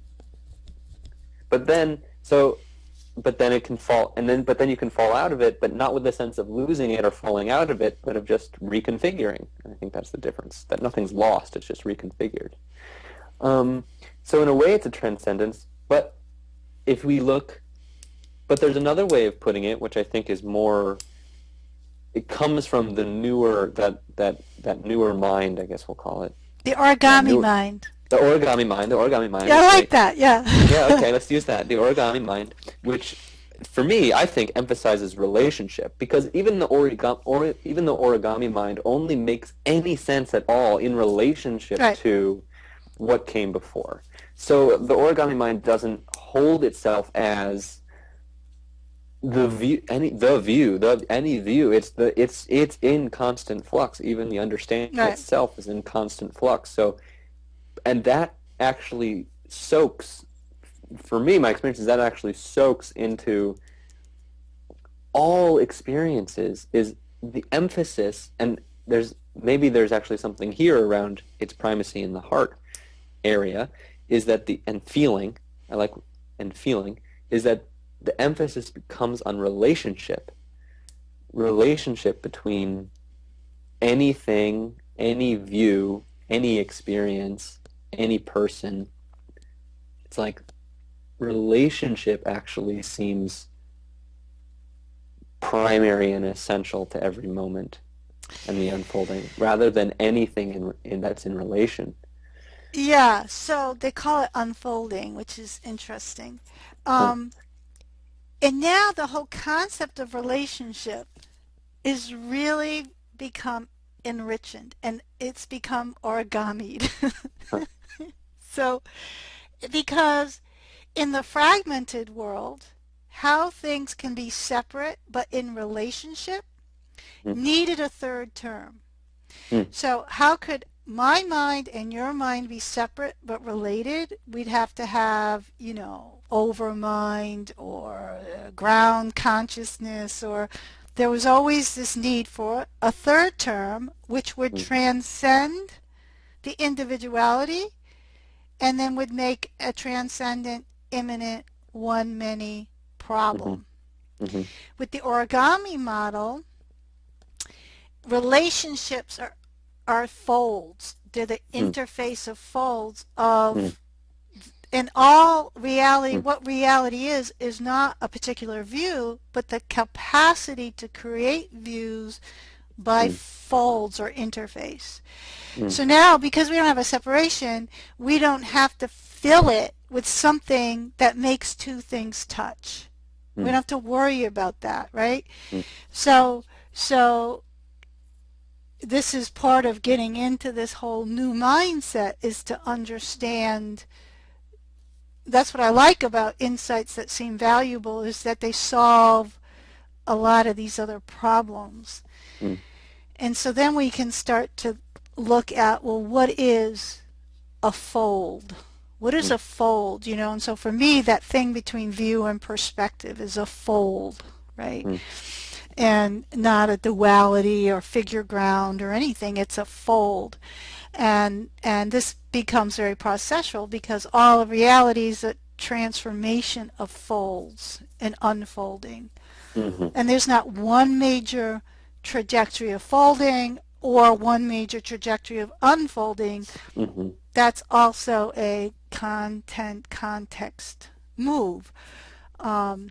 but then, so but then it can fall but then you can fall out of it, but not with the sense of losing it or falling out of it, but of just reconfiguring. And I think that's the difference, that nothing's lost, it's just reconfigured. um, so in a way it's a transcendence, but if we look but there's another way of putting it which I think is more, it comes from the newer, that newer mind, I guess we'll call it, The that origami new mind. the origami mind, Yeah, I that's like great. that. Yeah. Yeah, okay, let's use that. The origami mind, which for me, I think emphasizes relationship because even the origami mind only makes any sense at all in relationship Right. to what came before. So the origami mind doesn't hold itself as any view. It's in constant flux. Even the understanding Right. itself is in constant flux. So, and that actually soaks, for me, my experience is that actually soaks into all experiences, is the emphasis, and there's actually something here around its primacy in the heart area, is that the and feeling, I like and feeling, is that the emphasis becomes on relationship between anything, any view, any experience, any person. It's like relationship actually seems primary and essential to every moment and the unfolding, rather than anything in that's in relation. Yeah. So they call it unfolding, which is interesting. Huh. Um, and now the whole concept of relationship is really become enriched and it's become origamied. Huh. So, because in the fragmented world, how things can be separate but in relationship Mm, needed a third term. mm, So, how could my mind and your mind be separate but related? We'd have to have, overmind or ground consciousness, or there was always this need for a third term which would mm, transcend the individuality and then would make a transcendent, immanent, one many mhm, problem. mhm, With the origami model, relationships are folds. They're the mm, interface of folds mm, of in all reality, mm, what reality is not a particular view, but the capacity to create views by mm, folds or interface. mm, So now, because we don't have a separation, we don't have to fill it with something that makes two things touch. We don't mm, have to worry about that, right? mm, So, so this is part of getting into this whole new mindset is to understand. That's what I like about insights that seem valuable is that they solve a lot of these other problems. mm, And so then we can start to look at, well, what is a fold? What is mm, a fold, you know? And so for me, that thing between view and perspective is a fold, right? mm, And not a duality or figure ground or anything. It's a fold. And this becomes very processual because all of reality is a transformation of folds and unfolding. mhm, And there's not one major trajectory of folding or one major trajectory of unfolding. mhm, That's also a content context move. Um,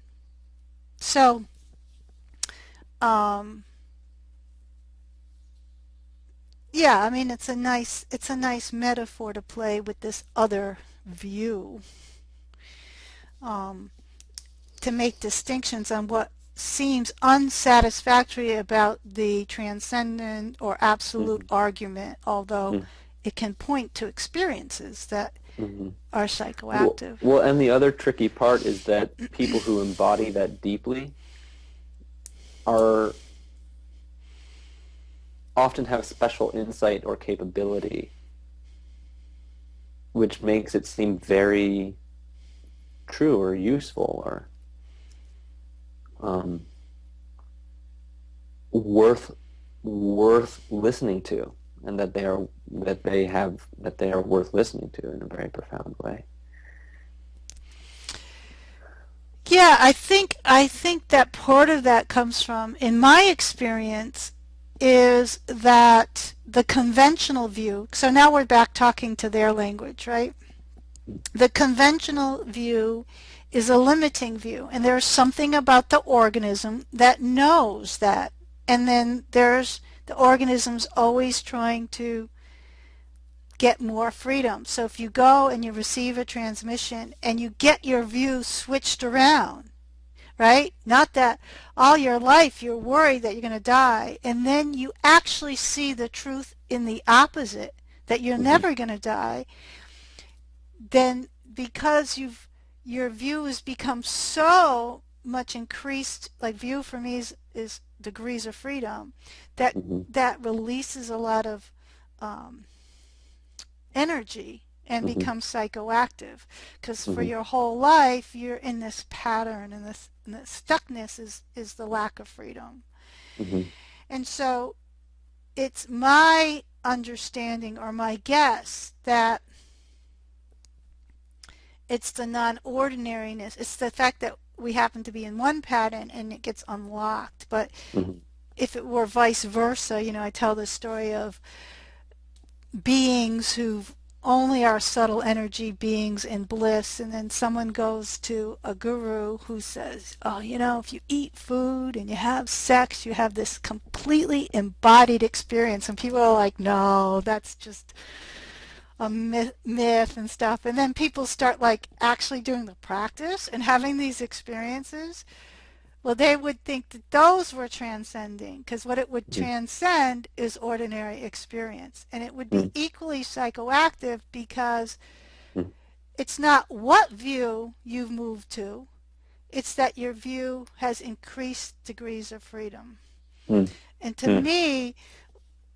so um, yeah, I mean it's a nice metaphor to play with this other view, um, to make distinctions on what seems unsatisfactory about the transcendent or absolute mhm, argument, although mm, it can point to experiences that mhm. are psychoactive. Well, and the other tricky part is that people who embody that deeply are often have special insight or capability, which makes it seem very true or useful or um, worth worth listening to, and that they are worth listening to in a very profound way. Yeah, I think that part of that comes from, in my experience, is that the conventional view. So now we're back talking to their language, right? The conventional view is a limiting view, and there's something about the organism that knows that. And then there's the organism's always trying to get more freedom. So if you go and you receive a transmission and you get your view switched around, right? Not that all your life you're worried that you're going to die, and then you actually see the truth in the opposite, that you're Hmm. never going to die, then because your view has become so much increased, like view for me is degrees of freedom, that Hmm. that releases a lot of um, energy and Hmm. becomes psychoactive, because for Hmm. your whole life you're in this pattern, and the stuckness is the lack of freedom. Hmm. And so it's my understanding or my guess that it's the non-ordinariness. It's the fact that we happen to be in one pattern and it gets unlocked. But Hmm. if it were vice versa, I tell the story of beings who only are subtle energy beings in bliss, and then someone goes to a guru who says, oh, if you eat food and you have sex, you have this completely embodied experience. And people are like, no, that's just a myth and stuff. And then people start like actually doing the practice and having these experiences. Well, they would think that those were transcending, because what it would Hmm. transcend is ordinary experience. And it would be Hmm. equally psychoactive because Hmm. it's not what view you've moved to, it's that your view has increased degrees of freedom. Hmm. And to Hmm. me,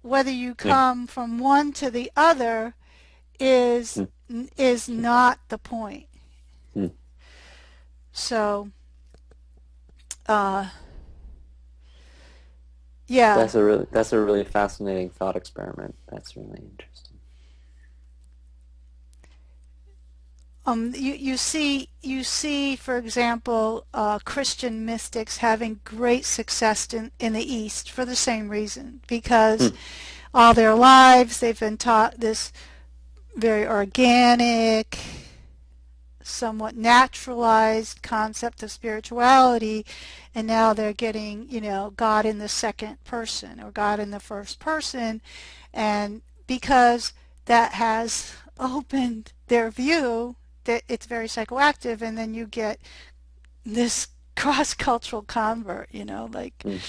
whether you Yeah. come from one to the other is Hmm. is not the point. Hmm. So, uh, yeah. That's a really fascinating thought experiment. That's really interesting. You see, for example, Christian mystics having great success in the East for the same reason, because Hmm. all their lives they've been taught this very organic, somewhat naturalized concept of spirituality, and now they're getting, God in the second person or God in the first person, and because that has opened their view, that it's very psychoactive, and then you get this cross-cultural convert, like, mm,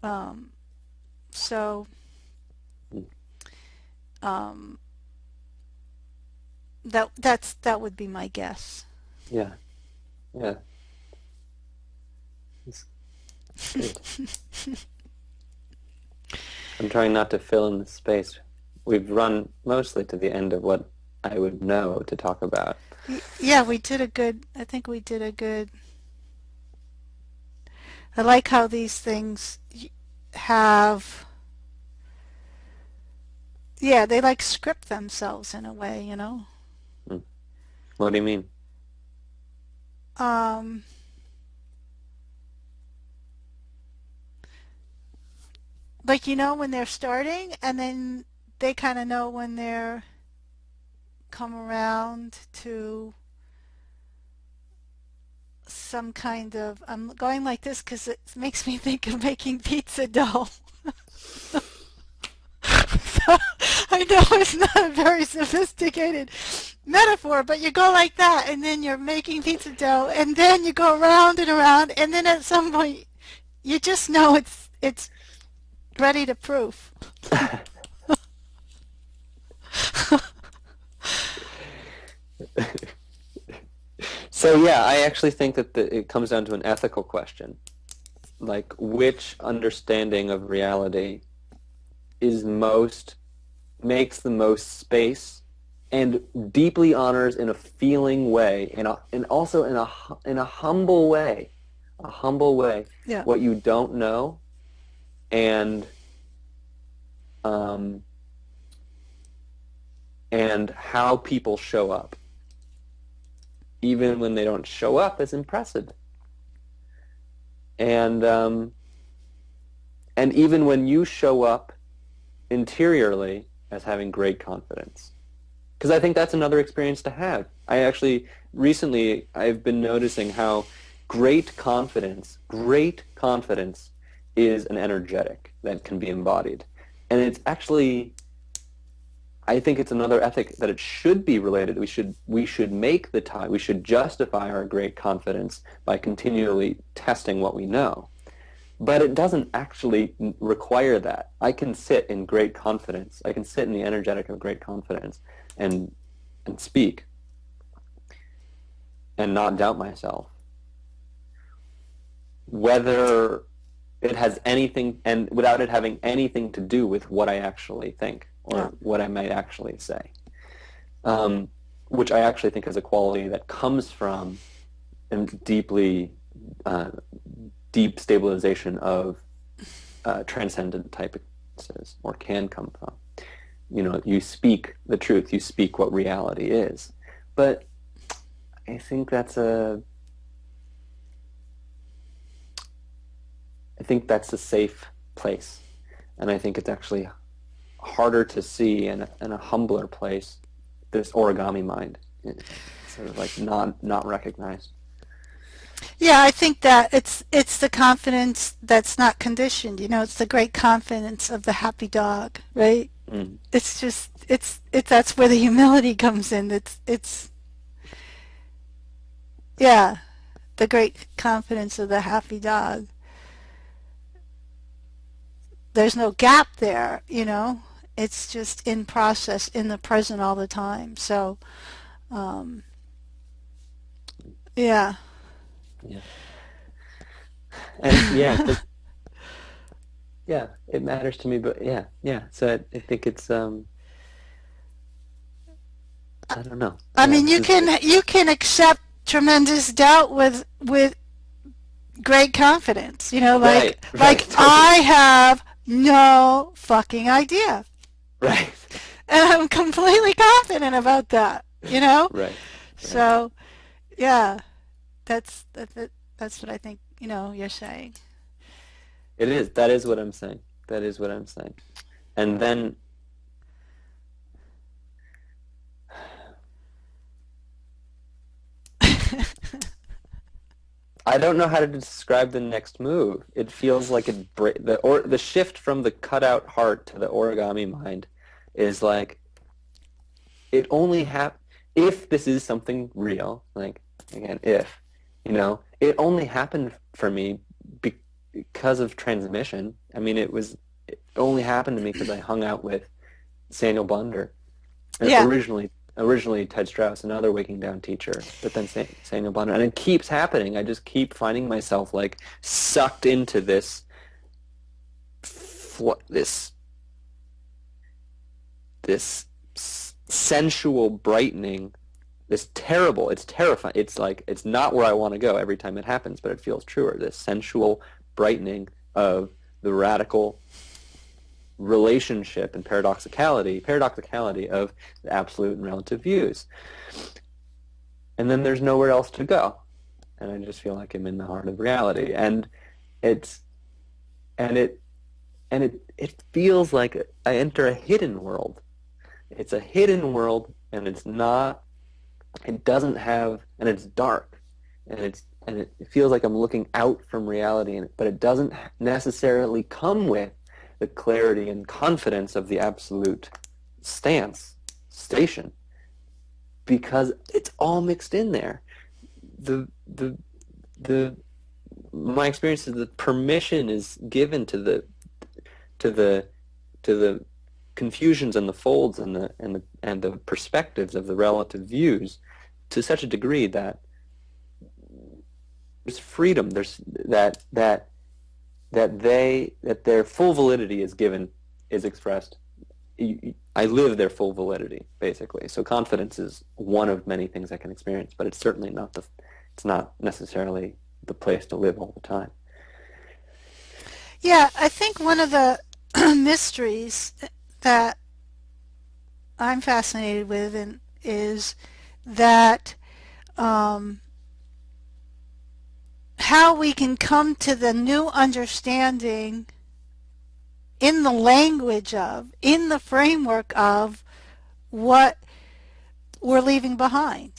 um, so mm. um, that would be my guess. Yeah, yeah, it's great. I'm trying not to fill in the space. We've run mostly to the end of what I would know to talk about. Yeah, we did a good. I think we did a good. I like how these things have. Yeah, they like script themselves in a way. Mm. What do you mean? Um, like when they're starting, and then they kind of know when they're come around to some kind of. I'm going like this because it makes me think of making pizza dough. So I know it's not a very sophisticated metaphor, but you go like that, and then you're making pizza dough, and then you go around and around, and then at some point you just know it's ready to proof. So yeah, I actually think that it comes down to an ethical question, like which understanding of reality is most makes the most space and deeply honors in a feeling way and also in a humble way Yeah. what you don't know and um and how people show up even when they don't show up as impressive and um and even when you show up interiorly as having great confidence. Because I think that's another experience to have. I actually, recently, I've been noticing how great confidence is an energetic that can be embodied. And it's actually, I think it's another ethic that it should be related. We should make the tie. We should justify our great confidence by continually testing what we know. But it doesn't actually require that. I can sit in great confidence. I can sit in the energetic of great confidence and speak and not doubt myself. Whether it has anything and without it having anything to do with what I actually think Yeah. or what I might actually say. Um, which I actually think is a quality that comes from deeply uh, deep stabilization of transcendent type experiences, or can come from. You speak the truth, you speak what reality is. But I think that's a safe place. And I think it's actually harder to see in a humbler place, this origami mind. It's sort of like not recognized. Yeah, I think that it's the confidence that's not conditioned. It's the great confidence of the happy dog, right? Mm. It's just it's that's where the humility comes in. It's yeah, the great confidence of the happy dog. There's no gap there. It's just in process, in the present all the time. So, um, yeah. Yeah. And yeah, because yeah, it matters to me, but yeah. So I think it's I don't know. I Yeah, mean, this you is great. can you can accept tremendous doubt with great confidence. Right, Like right, totally. I have no fucking idea, Right. and I'm completely confident about that. You know, Right. Right. so yeah, that's what I think. You're saying. It is. That is what I'm saying. That is what I'm saying. And then I don't know how to describe the next move. It feels like the shift from the cutout heart to the origami mind is like it only if this is something real, like again, if, it only happened for me because of transmission. I mean, it only happened to me because I hung out with Samuel Blunder, Yeah. originally Ted Strauss, another Waking Down teacher, but then Samuel Blunder, and it keeps happening. I just keep finding myself like sucked into this this sensual brightening, it's terrifying. It's like it's not where I want to go every time it happens, but it feels truer. This sensual brightening of the radical relationship and paradoxicality of the absolute and relative views. And then there's nowhere else to go. And I just feel like I'm in the heart of reality. And it's and it feels like I enter a hidden world. It's a hidden world, and it doesn't have, and it's dark, and it feels like I'm looking out from reality, but it doesn't necessarily come with the clarity and confidence of the absolute station, because it's all mixed in there. The the the My experience is that permission is given to the to the confusions and the folds and the perspectives of the relative views to such a degree that there's freedom. There's that their full validity is expressed. I live their full validity, basically. So confidence is one of many things I can experience, but it's certainly it's not necessarily the place to live all the time. Yeah, I think one of the mysteries that I'm fascinated with is that um, how we can come to the new understanding in the language of, in the framework of what we're leaving behind.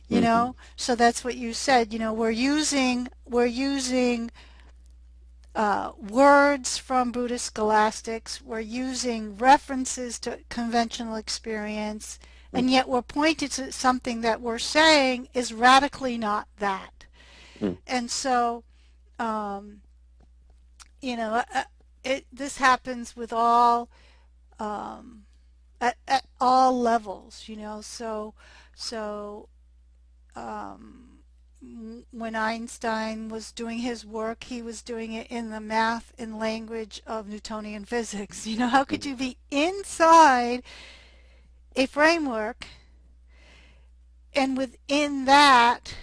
Hmm. So that's what you said. We're using words from Buddhist scholastics. We're using references to conventional experience, and Hmm. yet we're pointed to something that we're saying is radically not that. Hmm. And so, um, you know, uh, this happens with um, at all levels. So um, when Einstein was doing his work, he was doing it in the math and language of Newtonian physics. How could Hmm. you be inside a framework and within that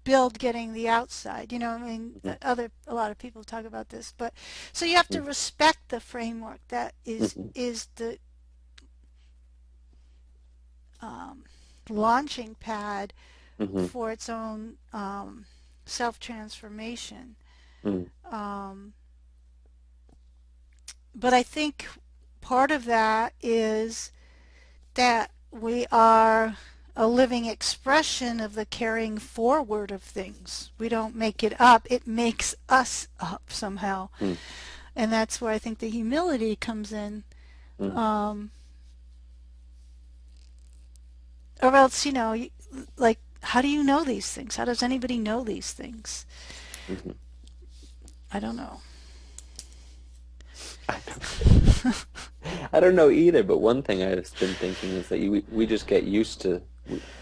build getting the outside? I mean, Hmm. a lot of people talk about this, but so you have to respect the framework that is Hmm. is the um, launching pad Hmm. for its own self transformation. Hmm. Um, but I think part of that is that we are a living expression of the carrying forward of things. We don't make it up, it makes us up somehow. Hmm. And that's where I think the humility comes in. Hmm. Um, or else, like, how do you know these things? How does anybody know these things? Hmm. I don't know. I don't, I don't know either, but one thing I've been thinking is that we just get used to,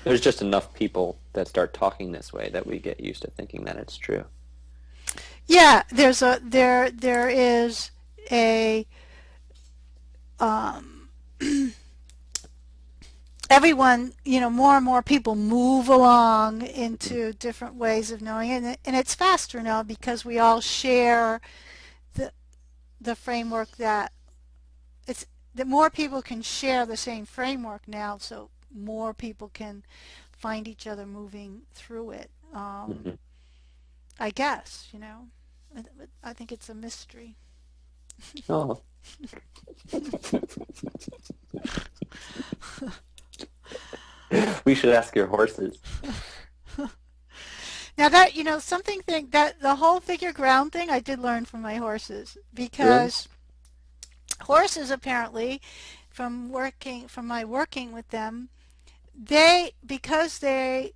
there's just enough people that start talking this way that we get used to thinking that it's true. Yeah, there is a um, everyone, more and more people move along Hmm. into different ways of knowing it, and it's faster now because we all share the the framework it's that more people can share the same framework now, so more people can find each other moving through it. Hmm. I guess, I think it's a mystery. Oh. We should ask your horses. Now that, something that the whole figure ground thing I did learn from my horses Really? because horses apparently from my working with them, because they've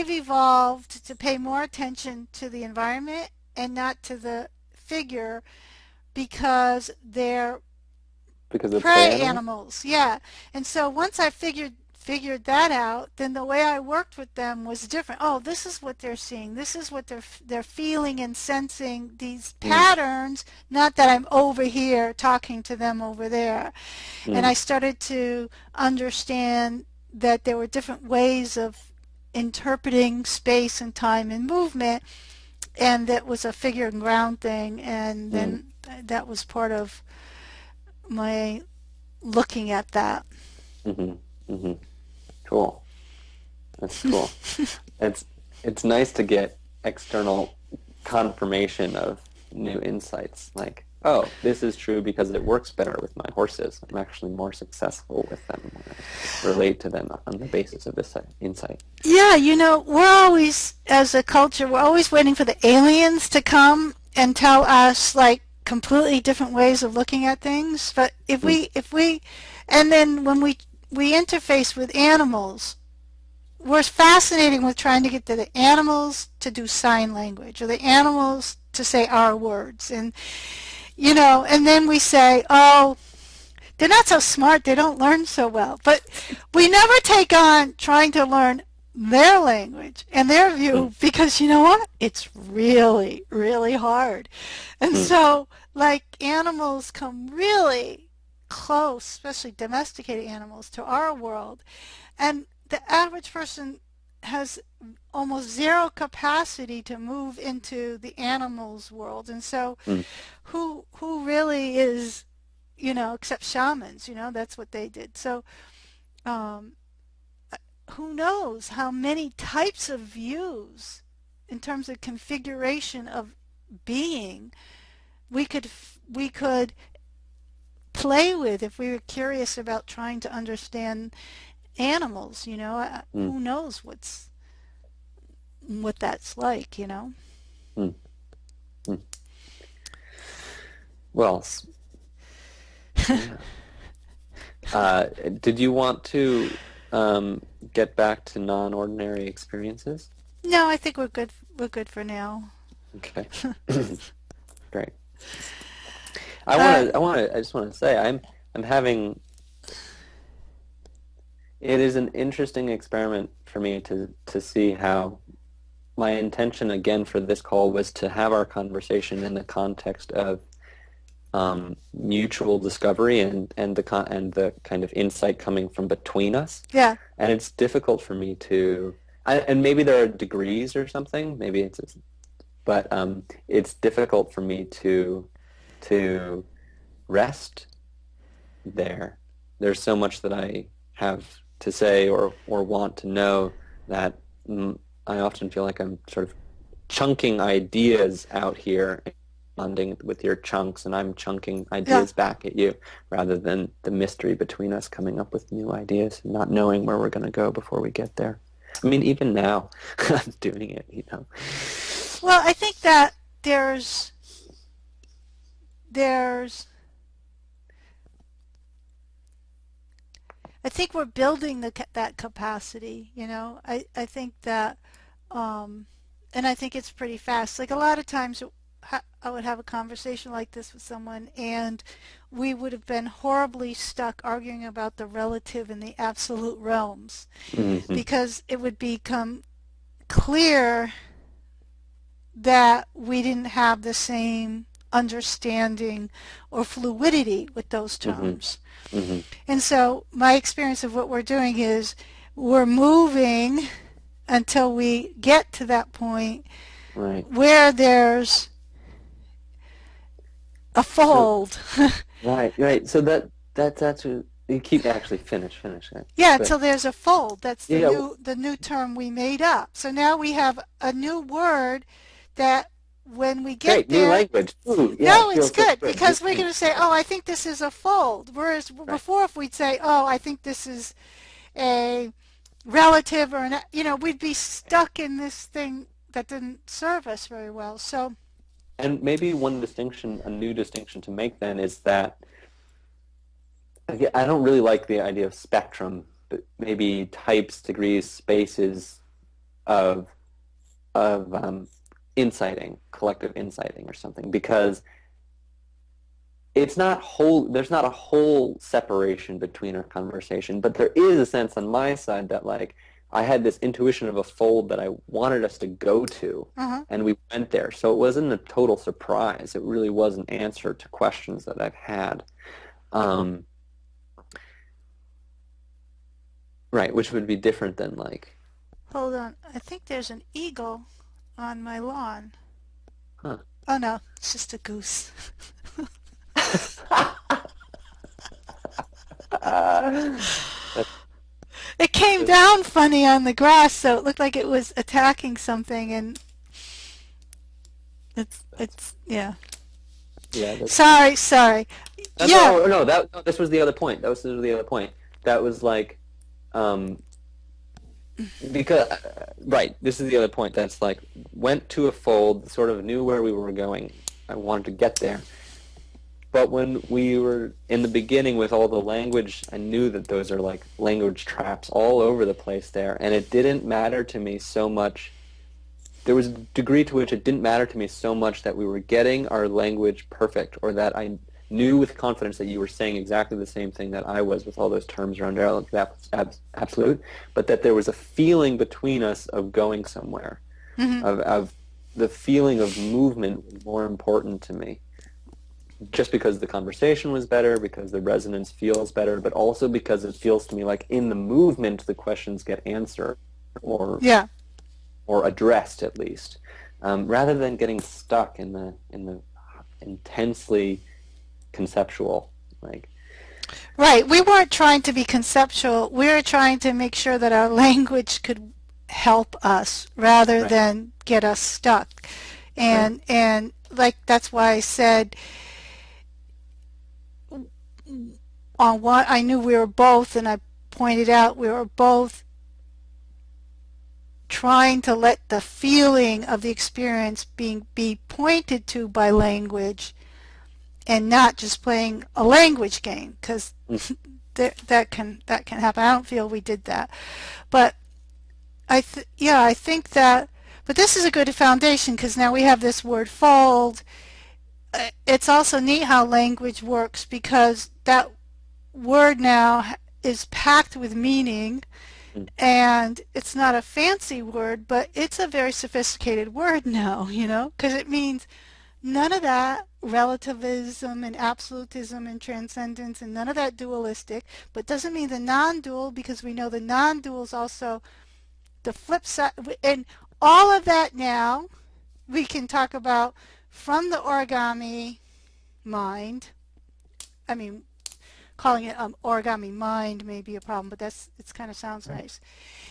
evolved to pay more attention to the environment and not to the figure because they're Because of prey prey animals? animals. Yeah. And so once I figured that out, then the way I worked with them was different. Oh, this is what they're seeing. This is what they're feeling and sensing these Mm, patterns, not that I'm over here talking to them over there. And mm, I started to understand that there were different ways of interpreting space and time and movement, and that was a figure and ground thing, and mm, then that was part of my looking at that. mm-hmm, mm-hmm. Cool. That's cool. It's it's nice to get external confirmation of new insights. Like, oh, this is true because it works better with my horses. I'm actually more successful with them when I relate to them on the basis of this insight. Yeah, we're always, as a culture, we're always waiting for the aliens to come and tell us like completely different ways of looking at things. But Mm, and then when we interface with animals, we're fascinating with trying to get the animals to do sign language or the animals to say our words, and then we say, oh, they're not so smart, they don't learn so well. But we never take on trying to learn their language and their mm, view because you know what? It's really, really hard. And mm, so, like, animals come really close, especially domesticated animals, to our world. And the average person has almost zero capacity to move into the animals world. And so, mm, who really is, except shamans, that's what they did. So, um, who knows how many types of views in terms of configuration of being we could play with if we were curious about trying to understand animals. mm, Who knows what that's like. mm, mm. Well, yeah. Did you want to get back to non-ordinary experiences? No, I think we're good for now. Okay. Great. uh, I just want to say I'm having, it is an interesting experiment for me to see how my intention again for this call was to have our conversation in the context of mutual discovery and the kind of insight coming from between us. yeah. And it's difficult for me and maybe there are degrees or something, maybe but it's difficult for me to rest there. There's so much that I have to say or want to know that I often feel like I'm sort of chunking ideas out here and bonding with your chunks, and I'm chunking Yeah. ideas back at you rather than the mystery between us coming up with new ideas and not knowing where we're going to go before we get there. I mean, even now, I'm doing it. Well, I think that there's I think we're building that capacity. I think that, um, and I think it's pretty fast. Like a lot of times, I would have a conversation like this with someone, and we would have been horribly stuck arguing about the relative and the absolute realms Hmm. because it would become clear that we didn't have the same understanding or fluidity with those Hmm. terms. Hmm. And so my experience of what we're doing is we're moving until we get to that point Right. where there's a So fold. right. So that's actually you keep actually finish. Right? Yeah, Good. until there's a fold. That's the Yeah. new term we made up. So now we have a new word that when we get Great. New there, language. Ooh, yeah. no, It it's feels so good good. New because we're going to language. say, oh, I think this is a fold. Whereas Right. before, if we'd say, oh, I think this is a relative or we'd be stuck in this thing that didn't serve us very well. So, And maybe one distinction, a new distinction to make then is that again, I don't really like the idea of spectrum, but maybe types, degrees, spaces of of inciting, collective inciting or something, because it's not whole, there's not a whole separation between our conversation, but there is a sense on my side that like I had this intuition of a fold that I wanted us to go to, uh-huh. and we went there. So it wasn't a total surprise. It really was an answer to questions that I've had. Um, right, which would be different than like, Hold on. I think there's an eagle on my lawn. huh. Oh no, it's just a goose. That's It came just, down funny on the grass, so it looked like it was attacking something, and that's it's yeah. yeah, that's funny. Sorry, sorry. That's Yeah. oh no, that no, this was the other point. That was the other point. That was like um because right, this is the other point. That's like went to a fold, sort of knew where we were going. I wanted to get there. But when we were in the beginning with all the language, I knew that those are like language traps all over the place there, and it didn't matter to me so much. There was a degree to which it didn't matter to me so much that we were getting our language perfect, or that I knew with confidence that you were saying exactly the same thing that I was with all those terms around absolute, but that there was a feeling between us of going somewhere, Hmm. of the feeling of movement was more important to me. Just because the conversation was better, because the resonance feels better, but also because it feels to me like in the movement the questions get answered, or Yeah. or addressed at least, rather than getting stuck in the intensely conceptual. Like, Right. We weren't trying to be conceptual. We were trying to make sure that our language could help us rather right, than get us stuck. right, And like that's why I said on what I knew we were both, and I pointed out we were both trying to let the feeling of the experience being be pointed to by language and not just playing a language game, because mm, that can happen. I don't feel we did that, but yeah, I think that. But this is a good foundation because now we have this word fold. It's also neat how language works because that word now is packed with meaning, mm, and it's not a fancy word, but it's a very sophisticated word now, because it means none of that relativism and absolutism and transcendence and none of that dualistic, but doesn't mean the non-dual, because we know the non-dual is also the flip side. And all of that now we can talk about from the origami mind. I mean, calling it origami mind may be a problem, but it kind of sounds right, nice.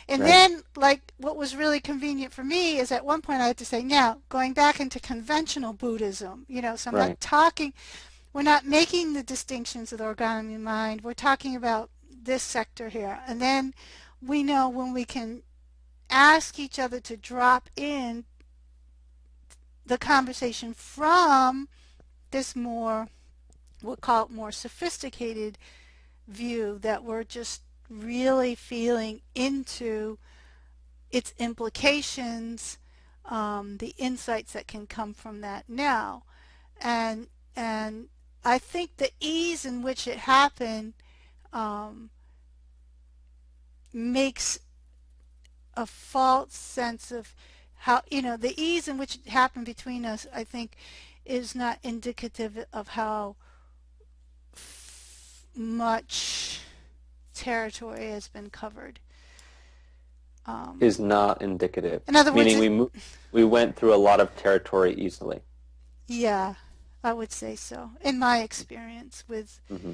And right, then, like, what was really convenient for me is at one point I had to say, now, going back into conventional Buddhism, so I'm not right. talking, we're not making the distinctions of the origami mind. We're talking about this sector here. And then we know when we can ask each other to drop in the conversation from this more, we'll call it more sophisticated view, that we're just really feeling into its implications, the insights that can come from that now. And and I think the ease in which it happened um, makes a false sense of how, the ease in which it happened between us, I think, is not indicative of how much territory has been covered. Um, Is not indicative, in other words, meaning we went through a lot of territory easily. yeah, I would say so. In my experience with, Hmm.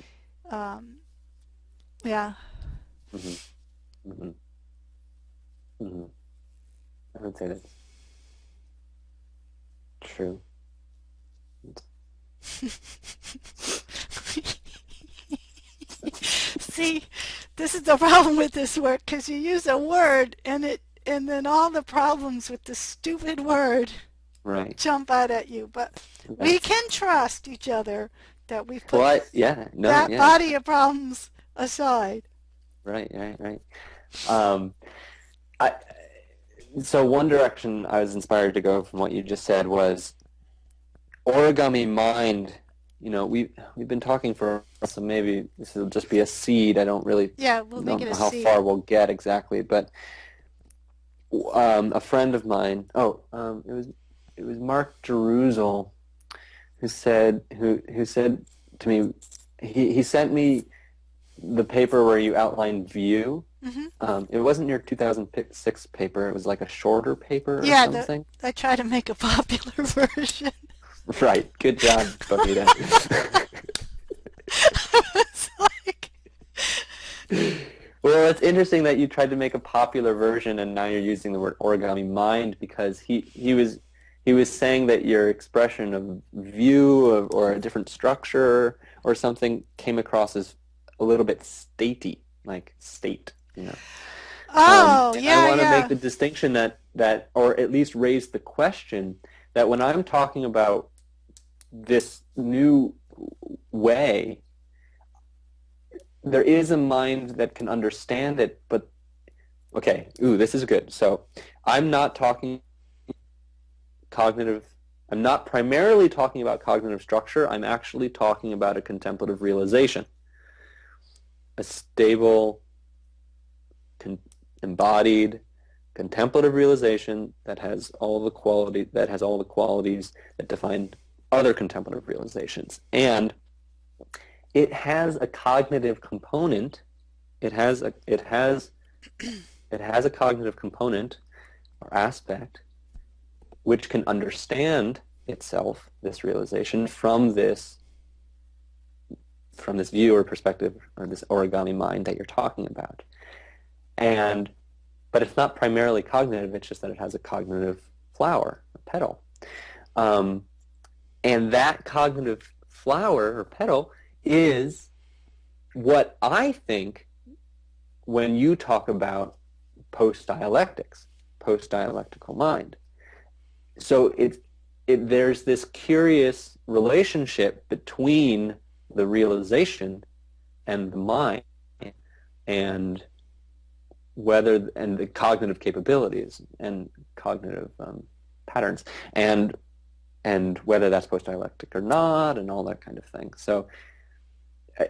um, yeah, Hmm. Hmm. Hmm. I would say that's true. see, this is the problem with this work because you use a word and then all the problems with the stupid word Right. jump out at you. But we Right. can trust each other that we've Well, put yeah, no, that yeah, body of problems aside. right, right, right. Um, I, so one direction I was inspired to go from what you just said was origami mind. We've been talking for, so maybe this will just be a seed. I Yeah, we'll make don't it a know how seed. far we'll get exactly, but a friend of mine, it was Mark Jeruzel who said to me, he sent me the paper where you outlined view. Hmm. It wasn't your 2006 paper. It was like a shorter paper or Yeah, something. I try to make a popular version. Right. Good job, Bonita. It's like, Well, it's interesting that you tried to make a popular version and now you're using the word origami mind because he was saying that your expression of view or a different structure or something came across as a little bit statey, like state. oh, And I yeah, want to make yeah. the distinction that or at least raise the question that when I'm talking about this new way, there is a mind that can understand it, but okay, this is good. So I'm not talking cognitive, I'm not primarily talking about cognitive structure. I'm actually talking about a contemplative realization, a stable, con embodied, contemplative realization that has all the qualities that define other contemplative realizations. And it has a cognitive component. It has a cognitive component or aspect which can understand itself, this realization, from this view or perspective or this origami mind that you're talking about. And but it's not primarily cognitive, it's just that it has a cognitive flower, a petal. Um, and that cognitive flower or petal is what I think when you talk about post-dialectics, post-dialectical mind. So there's this curious relationship between the realization and the mind and the cognitive capabilities and cognitive patterns and whether that's post-dialectic or not and all that kind of thing. So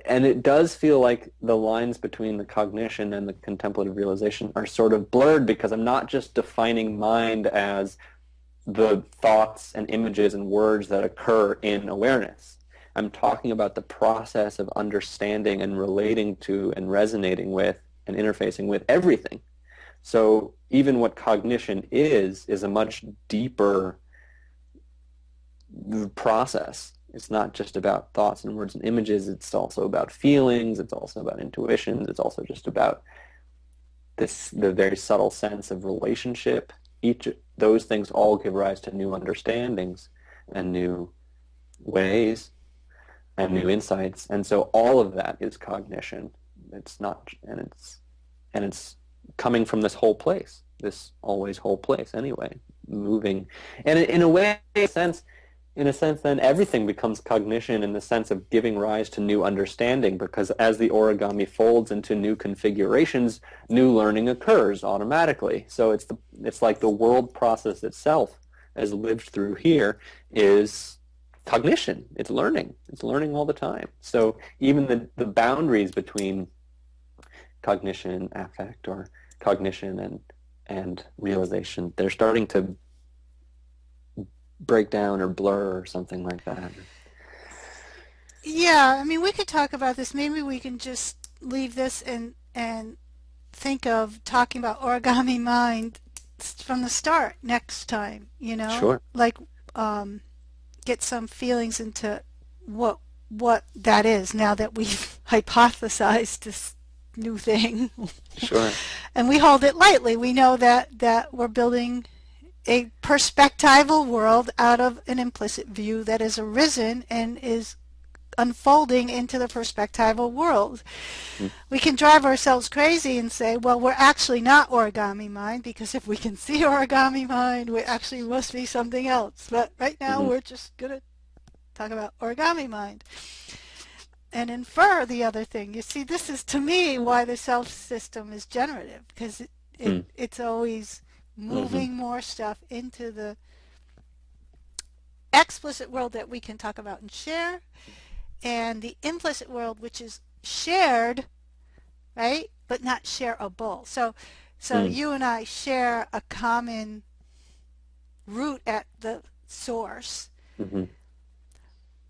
and it does feel like the lines between the cognition and the contemplative realization are sort of blurred because I'm not just defining mind as the thoughts and images and words that occur in awareness. I'm talking about the process of understanding and relating to and resonating with and interfacing with everything. So even what cognition is a much deeper process. It's not just about thoughts and words and images. It's also about feelings. It's also about intuitions. It's also just about the very subtle sense of relationship. Those things all give rise to new understandings and new ways and new insights. And so all of that is cognition. It's not, and it's coming from this whole place, this always whole place anyway, moving. And in a way, in a sense, then everything becomes cognition in the sense of giving rise to new understanding because as the origami folds into new configurations, new learning occurs automatically. So it's like the world process itself, as lived through here, is cognition. It's learning. It's learning all the time. So even the boundaries between cognition, affect, or cognition and realization, they're starting to break down or blur or something like that. Yeah, I mean, we could talk about this. Maybe we can just leave this and think of talking about origami mind from the start next time, Sure, like um, get some feelings into what what that is now that we've hypothesized this new thing. sure. And we hold it lightly. We know that we're building a perspectival world out of an implicit view that has arisen and is unfolding into the perspectival world. mm, We can drive ourselves crazy and say, well, we're actually not origami mind, because if we can see origami mind, we actually must be something else. But right now mhm, we're just going to talk about origami mind and infer the other thing. You see, this is to me why the self system is generative, because mm, it's always mhm, moving more stuff into the explicit world that we can talk about and share, and the implicit world, which is shared, right, but not shareable. So mm, you and I share a common root at the source, mhm,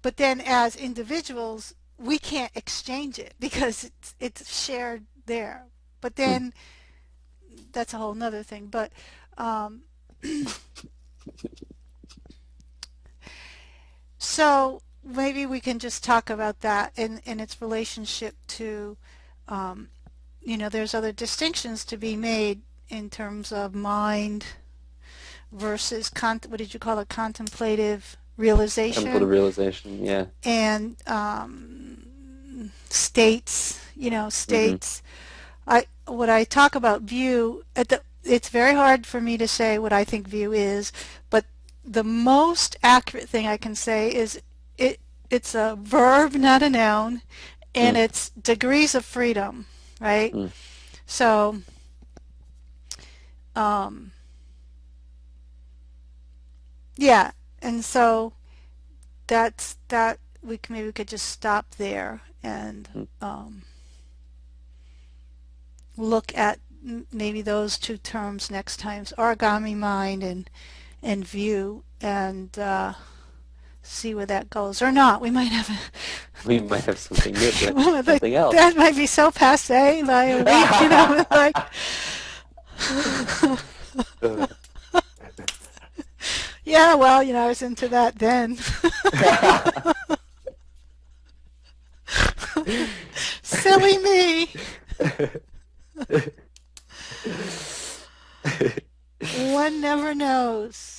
but then as individuals, we can't exchange it because it's shared there. But mm. then that's a whole nother thing. But um, so maybe we can just talk about that in its relationship to, um, there's other distinctions to be made in terms of mind versus what did you call it, contemplative realization, Contemplative realization. Yeah. and states. Mhm, States. What I talk about view, it's very hard for me to say what I think view is, but the most accurate thing I can say is it it's a verb, not a noun, and mm, it's degrees of freedom, right? mm, So, um, yeah, and so that maybe we could just stop there and mm. look at maybe those two terms next time, origami mind and view, and see where that goes or not. We might have We might have something new, like, something else. that might be so passe by a week, like Uh, yeah, well, I was into that then. Silly me. One never knows.